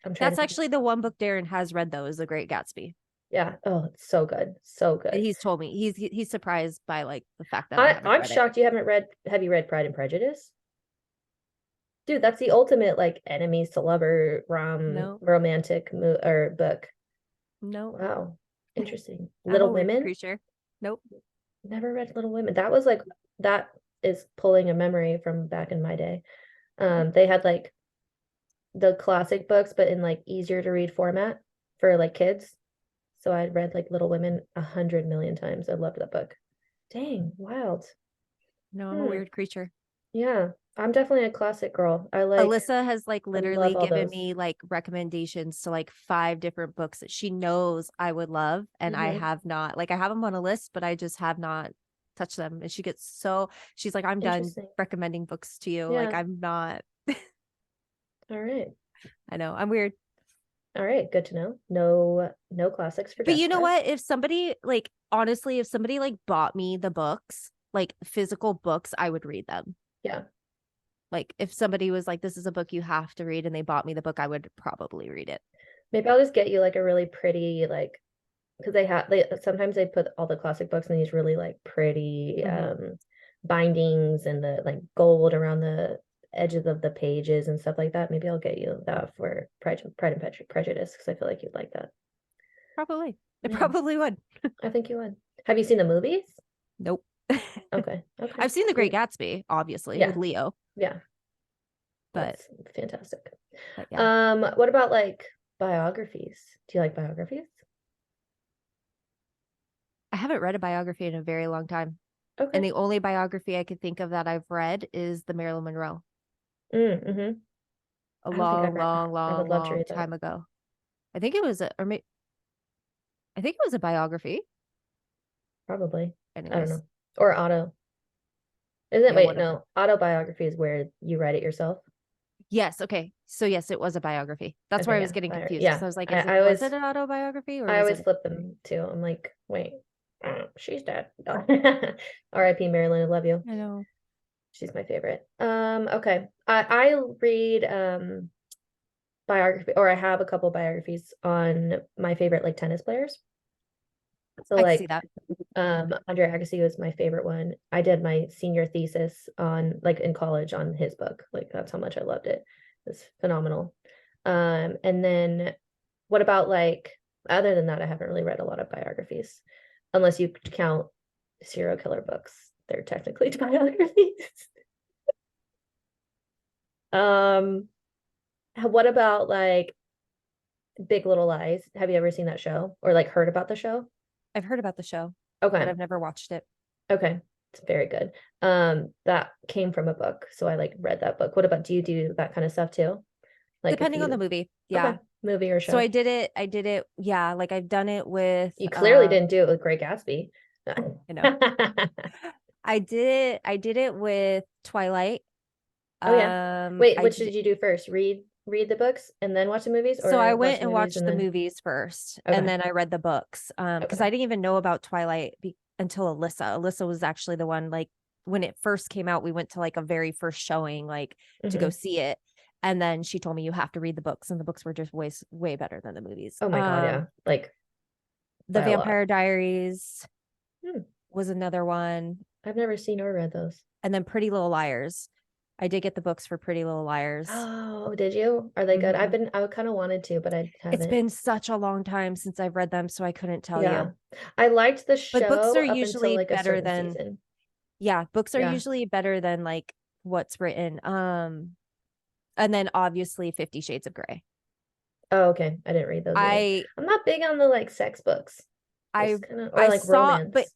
I'm trying to
That's
think.
actually the one book Darren has read though, is The Great Gatsby.
Yeah. Oh, it's so good. So good.
He's told me he's surprised by like the fact that I
I
haven't
I'm
read it.
shocked you haven't read, have you read Pride and Prejudice? Dude, that's the ultimate like enemies to lover
No,
romantic or book.
no.
Wow. Interesting.
I'm a
Little
weird
Women?
creature. Nope.
Never read Little Women. That was like that is pulling a memory from back in my day. They had like the classic books, but in like easier to read format for like kids. So I'd read like Little Women 100 million times. I loved that book. Dang, wild.
No, I'm a
Hmm.
weird creature.
Yeah, I'm definitely a classic girl.
Alyssa has like
I love
literally
all
given
those.
me like recommendations to like 5 different books that she knows I would love. And I
Hmm.
have not, like, I have them on a list, but I just have not touched them. And she's like, I'm done
Interesting.
recommending books to you. Like,
Yeah.
I'm not,
All right.
I know I'm weird.
All right. Good to know. No classics for
But you know
Jessica.
what? If somebody, like, honestly, if somebody like bought me the books, like physical books, I would read them.
Yeah.
Like, if somebody was like, this is a book you have to read, and they bought me the book, I would probably read it.
Maybe I'll just get you like a really pretty like because they sometimes they put all the classic books in these really like pretty
Mhm.
bindings and the like gold around the edges of the pages and stuff like that. Maybe I'll get you that for Pride and Prejudice because I feel like you'd like that.
Probably. It
Yeah,
probably would.
I think you would. Have you seen the movies?
Nope.
Okay, okay.
I've seen The Great
You,
Gatsby, obviously, with
yeah,
Leo,
yeah,
but
that's fantastic.
yeah.
What about like biographies? Do you like biographies?
I haven't read a biography in a very long time. And
Okay.
the only biography I could think of that I've read is the Marilyn Monroe
Mm-hmm.
a
I don't think I've
long,
read.
long,
I would
long,
love to
long
read that.
time ago. I think it was I think it was a biography.
Probably. I don't
Anyways,
know. Or auto. Isn't it?
yeah,
Wait,
whatever.
no. Autobiography is where you write it yourself.
Yes, okay. So yes, it was a biography. That's where
Okay,
I
yeah.
was getting confused because
Yeah.
I was like,
I, I
was
always
it an autobiography or
I
was
always
it?
flip them too. I'm like, wait, she's dead. R.I.P. Marilyn, I love you.
I know.
She's my favorite. Okay. I read biography, or I have a couple biographies on my favorite like tennis players. So
I can see
like
that.
Andre Agassi was my favorite one. I did my senior thesis on like in college on his book. Like that's how much I loved it. It's phenomenal. And then what about like other than that, I haven't really read a lot of biographies, unless you count serial killer books. They're technically biographies. Um, what about like Big Little Lies? Have you ever seen that show or like heard about the show?
I've heard about the show, but
Okay.
I've never watched it.
Okay. It's very good. That came from a book, so I like read that book. What about do you do that kind of stuff too? Like if
Depending on the
you
movie.
okay,
Yeah.
movie or
So
show.
I did it. Yeah. Like I've done it with,
You clearly didn't do it with Great Gatsby.
you know, I did it with Twilight.
Oh yeah. Wait,
I
which
did,
did you do first? Read the books and then watch the movies,
so I
or watch
went
the
and
movies
watched
and
the
then
movies first and
okay.
then I read the books. Because
Okay.
I didn't even know about Twilight until Alyssa. Alyssa was actually the one, like when it first came out, we went to like a very first showing, like to go
Hmm.
see it. And then she told me you have to read the books, and the books were just way better than the movies.
Oh my God, yeah. Like
The
by a lot.
Vampire Diaries
Hmm.
was another one.
I've never seen or read those.
And then Pretty Little Liars. I did get the books for Pretty Little Liars.
Oh, did you? Are they good?
Hmm.
I kind of wanted to, but I
It's
haven't.
been such a long time since I've read them, so I couldn't tell
Yeah.
you.
I liked the
But books
show
are
up until
usually
like a
better
certain
than,
season.
yeah, books are
Yeah.
usually better than like what's written. And then obviously 50 Shades of Grey.
Oh, okay. I didn't read those either.
I
I'm not big on the like sex books.
I
Just kind of or
I
like
saw, but
romance.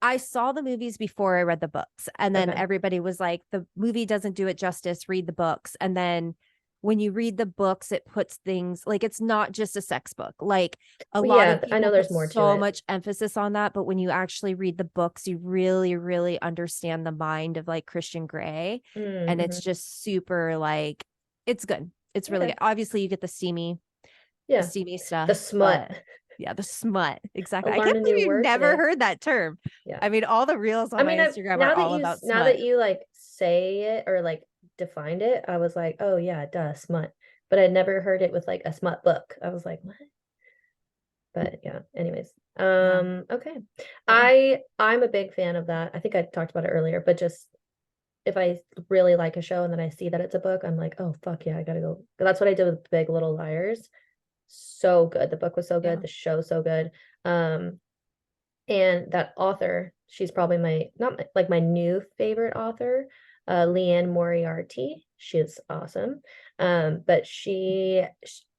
I saw the movies before I read the books. And then
Okay.
everybody was like, the movie doesn't do it justice. Read the books. And then when you read the books, it puts things like it's not just a sex book. Like a
Well,
lot
yeah,
of
I know
people put
there's more to
so
it.
much emphasis on that. But when you actually read the books, you really, really understand the mind of like Christian Grey. And it's
Mm-hmm.
just super like, it's good. It's really
Okay.
good. Obviously, you get the
Yeah.
steamy
The
stuff,
smut.
but yeah, the smut. Exactly.
I'll
I
learn
can't
a new
believe you've
word
never
today.
heard that term.
Yeah.
I mean, all the reels
I
on my
mean,
Instagram are all about
now that
smut.
you like say it or like defined it, I was like, oh yeah, duh, smut. But I'd never heard it with like a smut book. I was like, what? But yeah, anyways.
Yeah.
Okay.
But yeah.
I'm a big fan of that. I think I talked about it earlier, but just if I really like a show and then I see that it's a book, I'm like, oh fuck yeah, I gotta go. That's what I did with Big Little Liars. So good. The book was so good,
Yeah.
the show so good. And that author, she's probably my not my, like my new favorite author, Leanne Moriarty. She's awesome. But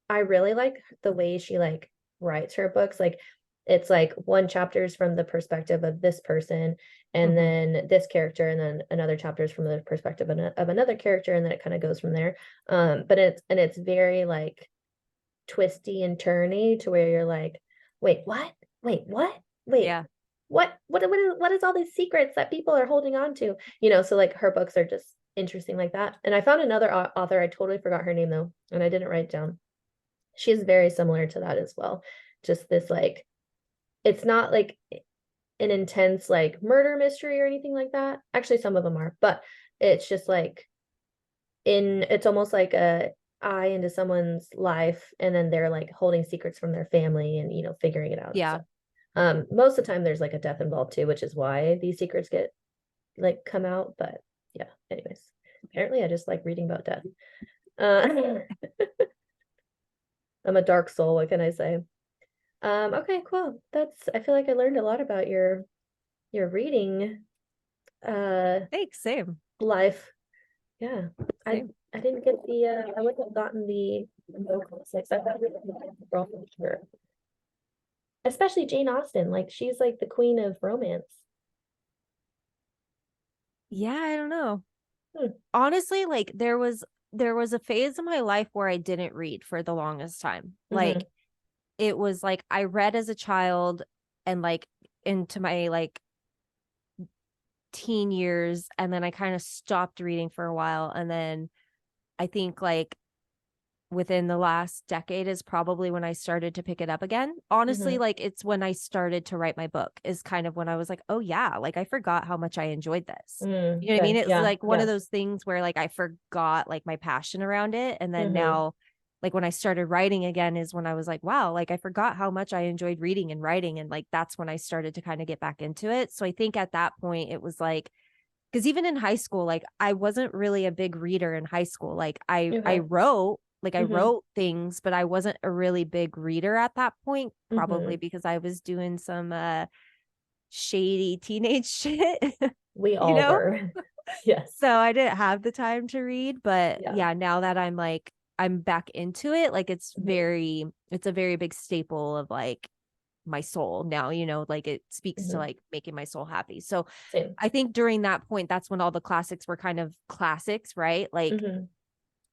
I really like the way she like writes her books. Like it's like one chapter is from the perspective of this person, and
Hmm.
then this character, and then another chapter is from the perspective of another character, and then it kind of goes from there. But it's very like twisty and turny to where you're like, wait, what? Wait, what? Wait,
Yeah.
what is all these secrets that people are holding on to? So like her books are just interesting like that. And I found another author, I totally forgot her name though, and I didn't write it down. She is very similar to that as well. Just this like, it's not like an intense like murder mystery or anything like that. Actually, some of them are, but it's just like it's almost like a eye into someone's life, and then they're like holding secrets from their family and figuring it out and
Yeah.
stuff. Most of the time there's like a death involved too, which is why these secrets get like come out. But yeah, anyways, apparently I just like reading about death. uh I'm a dark soul, what can I say? Okay, cool. I feel like I learned a lot about your reading uh
Thanks. Same.
life. Yeah. I
Same.
I didn't get I wouldn't have gotten the no classics. I thought we were gonna get girl for sure. Especially Jane Austen. Like she's like the queen of romance.
Yeah. I don't know.
Hmm.
Honestly, like there was a phase in my life where I didn't read for the longest time.
Mm-hmm.
Like it was like I read as a child and like into my like teen years, and then I kind of stopped reading for a while, and then I think like within the last decade is probably when I started to pick it up again. Honestly,
Mm-hmm.
like it's when I started to write my book is kind of when I was like, oh yeah, like I forgot how much I enjoyed this. You know what I mean?
Good.
It's
Yeah.
like one of
Yeah.
those things where like I forgot like my passion around it. And then
Mm-hmm.
now, like when I started writing again is when I was like, wow, like I forgot how much I enjoyed reading and writing. And like that's when I started to kind of get back into it. So I think at that point it was like, because even in high school, like I wasn't really a big reader in high school. Like I
Okay.
wrote, like I
Mm-hmm.
wrote things, but I wasn't a really big reader at that point, probably
Mm-hmm.
because I was doing some shady teenage shit,
We
you
all
know?
were. Yes.
So I didn't have the time to read, but
Yeah.
yeah, now that I'm like I'm back into it, like
Mm-hmm.
it's a very big staple of like my soul now, you know, like it speaks to
Mm-hmm.
like making my soul happy. So
Same.
I think during that point, that's when all the classics were kind of classics, right? Like,
Mm-hmm.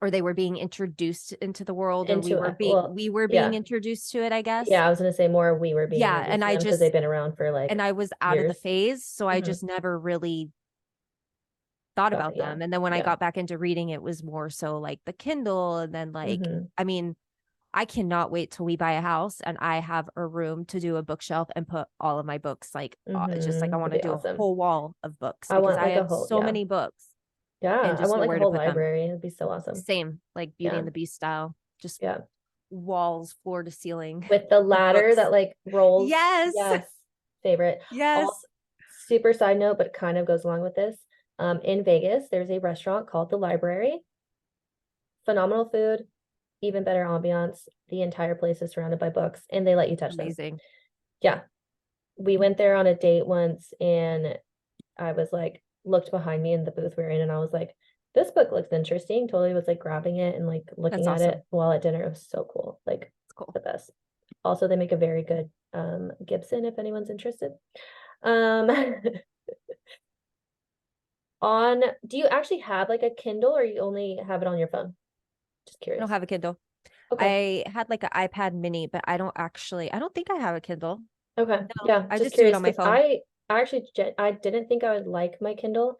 or they were being introduced into the world, or
Into well,
we were being
yeah.
introduced to it, I guess.
Yeah, I was gonna say more we were being
Yeah.
introduced to them because they've been around for
And
like
I was out of the
years.
phase. So I
Mm-hmm.
just never really thought
Got it.
about
Yeah.
them. And then when I
Yeah.
got back into reading, it was more so like the Kindle. And then like,
Mm-hmm.
I mean, I cannot wait till we buy a house and I have a room to do a bookshelf and put all of my books. Like, it's just like I
Mm-hmm.
want
That'd
to
be
do a
awesome.
whole wall of books
I
because
want
I
like a
have
whole,
so
yeah.
many books
Yeah.
and
I
just
want like a
nowhere to
whole
put them.
library. It'd be so awesome.
Same, like Beauty
Yeah.
and the Beast style, just
Yeah.
walls, floor to ceiling
With the
of
ladder
books.
that like rolls.
Yes.
Yes. Favorite. Also,
Yes.
super side note, but kind of goes along with this. In Vegas, there's a restaurant called The Library. Phenomenal food, even better ambiance. The entire place is surrounded by books and they let you touch them.
Amazing.
Yeah. We went there on a date once and I was like, looked behind me in the booth we were in, and I was like, this book looks interesting. Totally was like grabbing it and like
That's
looking at it
awesome.
while at dinner. It was so cool. Like
It's cool.
the best. Also, they make a very good Gibson if anyone's interested. Um on do you actually have like a Kindle or you only have it on your phone? Just
I don't
curious.
have a Kindle.
Okay.
I had like an iPad mini, but I don't think I have a Kindle.
Okay.
No,
Yeah,
I
just
just do it
curious
on my
because
phone.
I actually I didn't think I would like my Kindle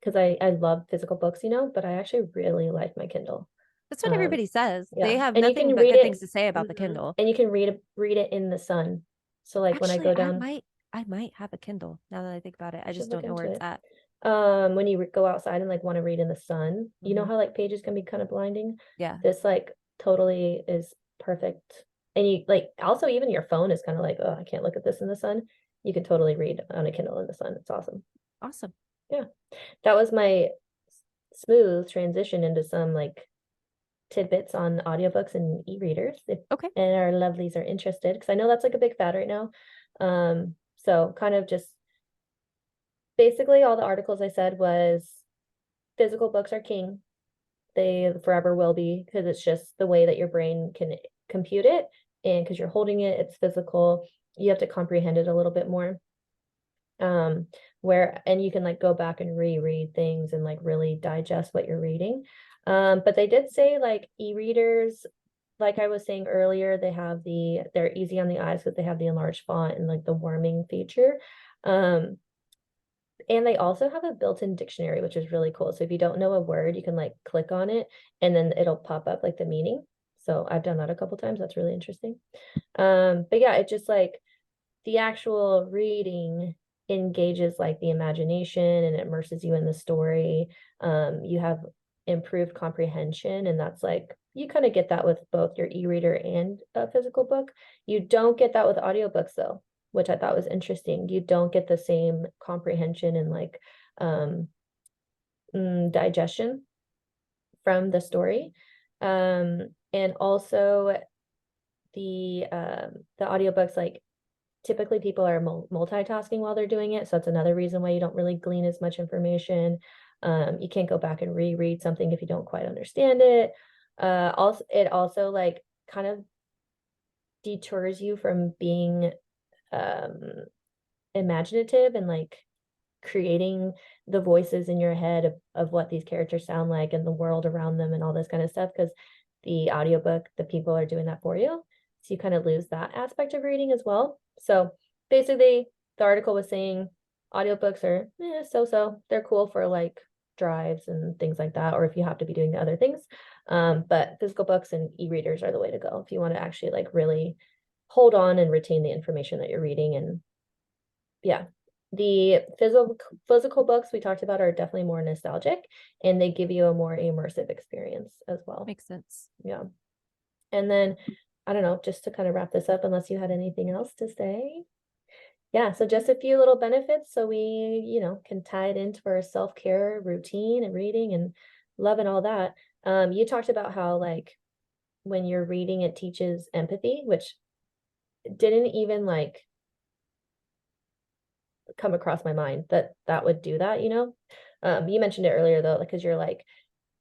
because I love physical books, but I actually really like my Kindle.
That's what
Um,
everybody says. They
yeah,
have
and you
nothing
can
but
read
good
it,
things to say about the
mhm,
Kindle.
and you can read it in the sun. So like when I
Actually,
go down,
I might have a Kindle now that I think about it. I
should
just
look
don't know where
into
it's
it.
at.
When you go outside and like want to read in the sun, you know
Hmm.
how like pages can be kind of blinding.
Yeah.
This like totally is perfect. And you like also even your phone is kind of like, oh, I can't look at this in the sun. You can totally read on a Kindle in the sun. It's awesome.
Awesome.
Yeah. That was my smooth transition into some like tidbits on audiobooks and e-readers if
Okay.
and our lovelies are interested because I know that's like a big fad right now. So kind of just basically all the articles I said was physical books are king. They forever will be because it's just the way that your brain can compute it, and because you're holding it, it's physical. You have to comprehend it a little bit more. um where and you can like go back and reread things and like really digest what you're reading. But they did say like e-readers, like I was saying earlier, they're easy on the eyes because they have the enlarged font and like the warming feature. um and they also have a built-in dictionary, which is really cool. So if you don't know a word, you can like click on it and then it'll pop up like the meaning. So I've done that a couple times. That's really interesting. But yeah, it just like the actual reading engages like the imagination and it immerses you in the story. You have improved comprehension, and that's like you kind of get that with both your e-reader and a physical book. You don't get that with audiobooks though, which I thought was interesting. You don't get the same comprehension and like um digestion from the story. And also the audiobooks, like typically people are multitasking while they're doing it, so that's another reason why you don't really glean as much information. You can't go back and reread something if you don't quite understand it. Also it also like kind of deters you from being um imaginative and like creating the voices in your head of what these characters sound like and the world around them and all this kind of stuff, because the audiobook, the people are doing that for you. So you kind of lose that aspect of reading as well. So basically, the article was saying audiobooks are so-so. They're cool for like drives and things like that, or if you have to be doing the other things. But physical books and e-readers are the way to go if you want to actually like really hold on and retain the information that you're reading. And yeah, the physical books we talked about are definitely more nostalgic, and they give you a more immersive experience as well.
Makes sense.
Yeah. And then I don't know, just to kind of wrap this up, unless you had anything else to say. Yeah, so just a few little benefits so we, can tie it into our self-care routine and reading and love and all that. You talked about how like when you're reading it teaches empathy, which didn't even like come across my mind that that would do that, you know? You mentioned it earlier though, because you're like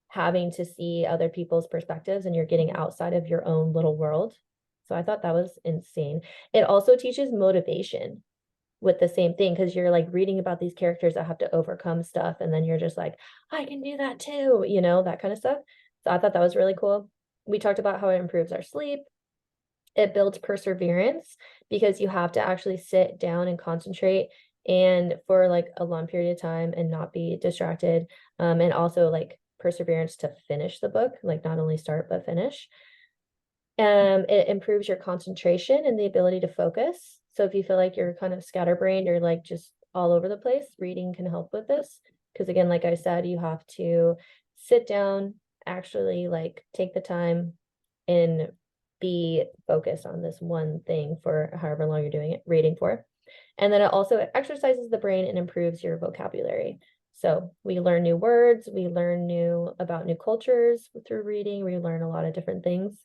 having to see other people's perspectives and you're getting outside of your own little world. So I thought that was insane. It also teaches motivation with the same thing because you're like reading about these characters that have to overcome stuff and then you're just like, I can do that too, that kind of stuff. So I thought that was really cool. We talked about how it improves our sleep. It builds perseverance because you have to actually sit down and concentrate and for like a long period of time and not be distracted. And also like perseverance to finish the book, like not only start but finish. It improves your concentration and the ability to focus. So if you feel like you're kind of scatterbrained or like just all over the place, reading can help with this. Because again, like I said, you have to sit down, actually like take the time and be focused on this one thing for however long you're doing it, reading for. And then it also exercises the brain and improves your vocabulary. So we learn new words, we learn about new cultures through reading, we learn a lot of different things.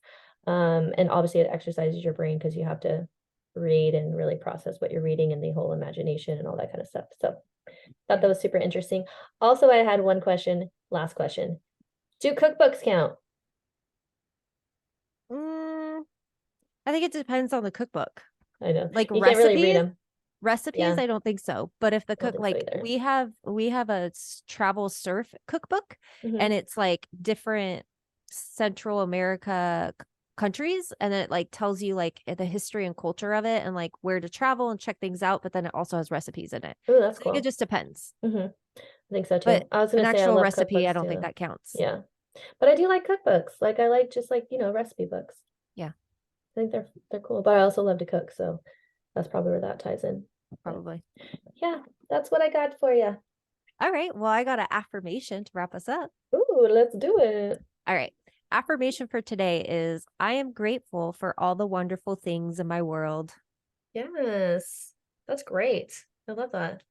And obviously it exercises your brain because you have to read and really process what you're reading and the whole imagination and all that kind of stuff. So thought that was super interesting. Also, I had one question, last question. Do cookbooks count?
Mm, I think it depends on the cookbook.
I know.
Like
You can't really read them.
recipes,
Yeah,
I don't think so. But if the
I don't
cook,
think so
like
either.
we have a travel surf cookbook, and
Hmm.
it's like different Central America countries, and then it like tells you like the history and culture of it and like where to travel and check things out, but then it also has recipes in it.
Oh, that's
So I think it
cool.
just depends.
Hmm. I think so
But
too. I was
an
gonna say I
actual
love
recipe, I
cookbooks
don't think
too.
that counts.
Yeah. But I do like cookbooks. Like I like just like, recipe books.
Yeah,
I think they're cool. But I also love to cook, so that's probably where that ties in. But
probably.
yeah, that's what I got for you.
All right. Well, I got an affirmation to wrap us up.
Ooh, let's do it.
All right. Affirmation for today is I am grateful for all the wonderful things in my world.
Yes. That's great. I love that.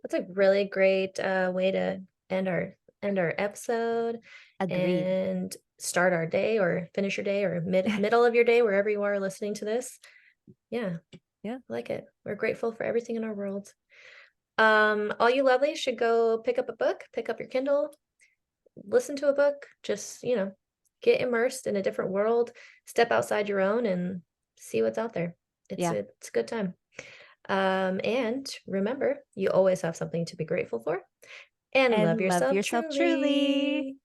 That's a really great way to end our episode
Agreed.
and start our day or finish your day or middle of your day, wherever you are listening to this. Yeah,
Yeah.
I like it. We're grateful for everything in our world. All you lovelies should go pick up a book, pick up your Kindle, listen to a book, just, get immersed in a different world, step outside your own and see what's out there. It's
Yeah.
it's a good time. And remember, you always have something to be grateful for and love
And love
yourself
yourself truly.
truly.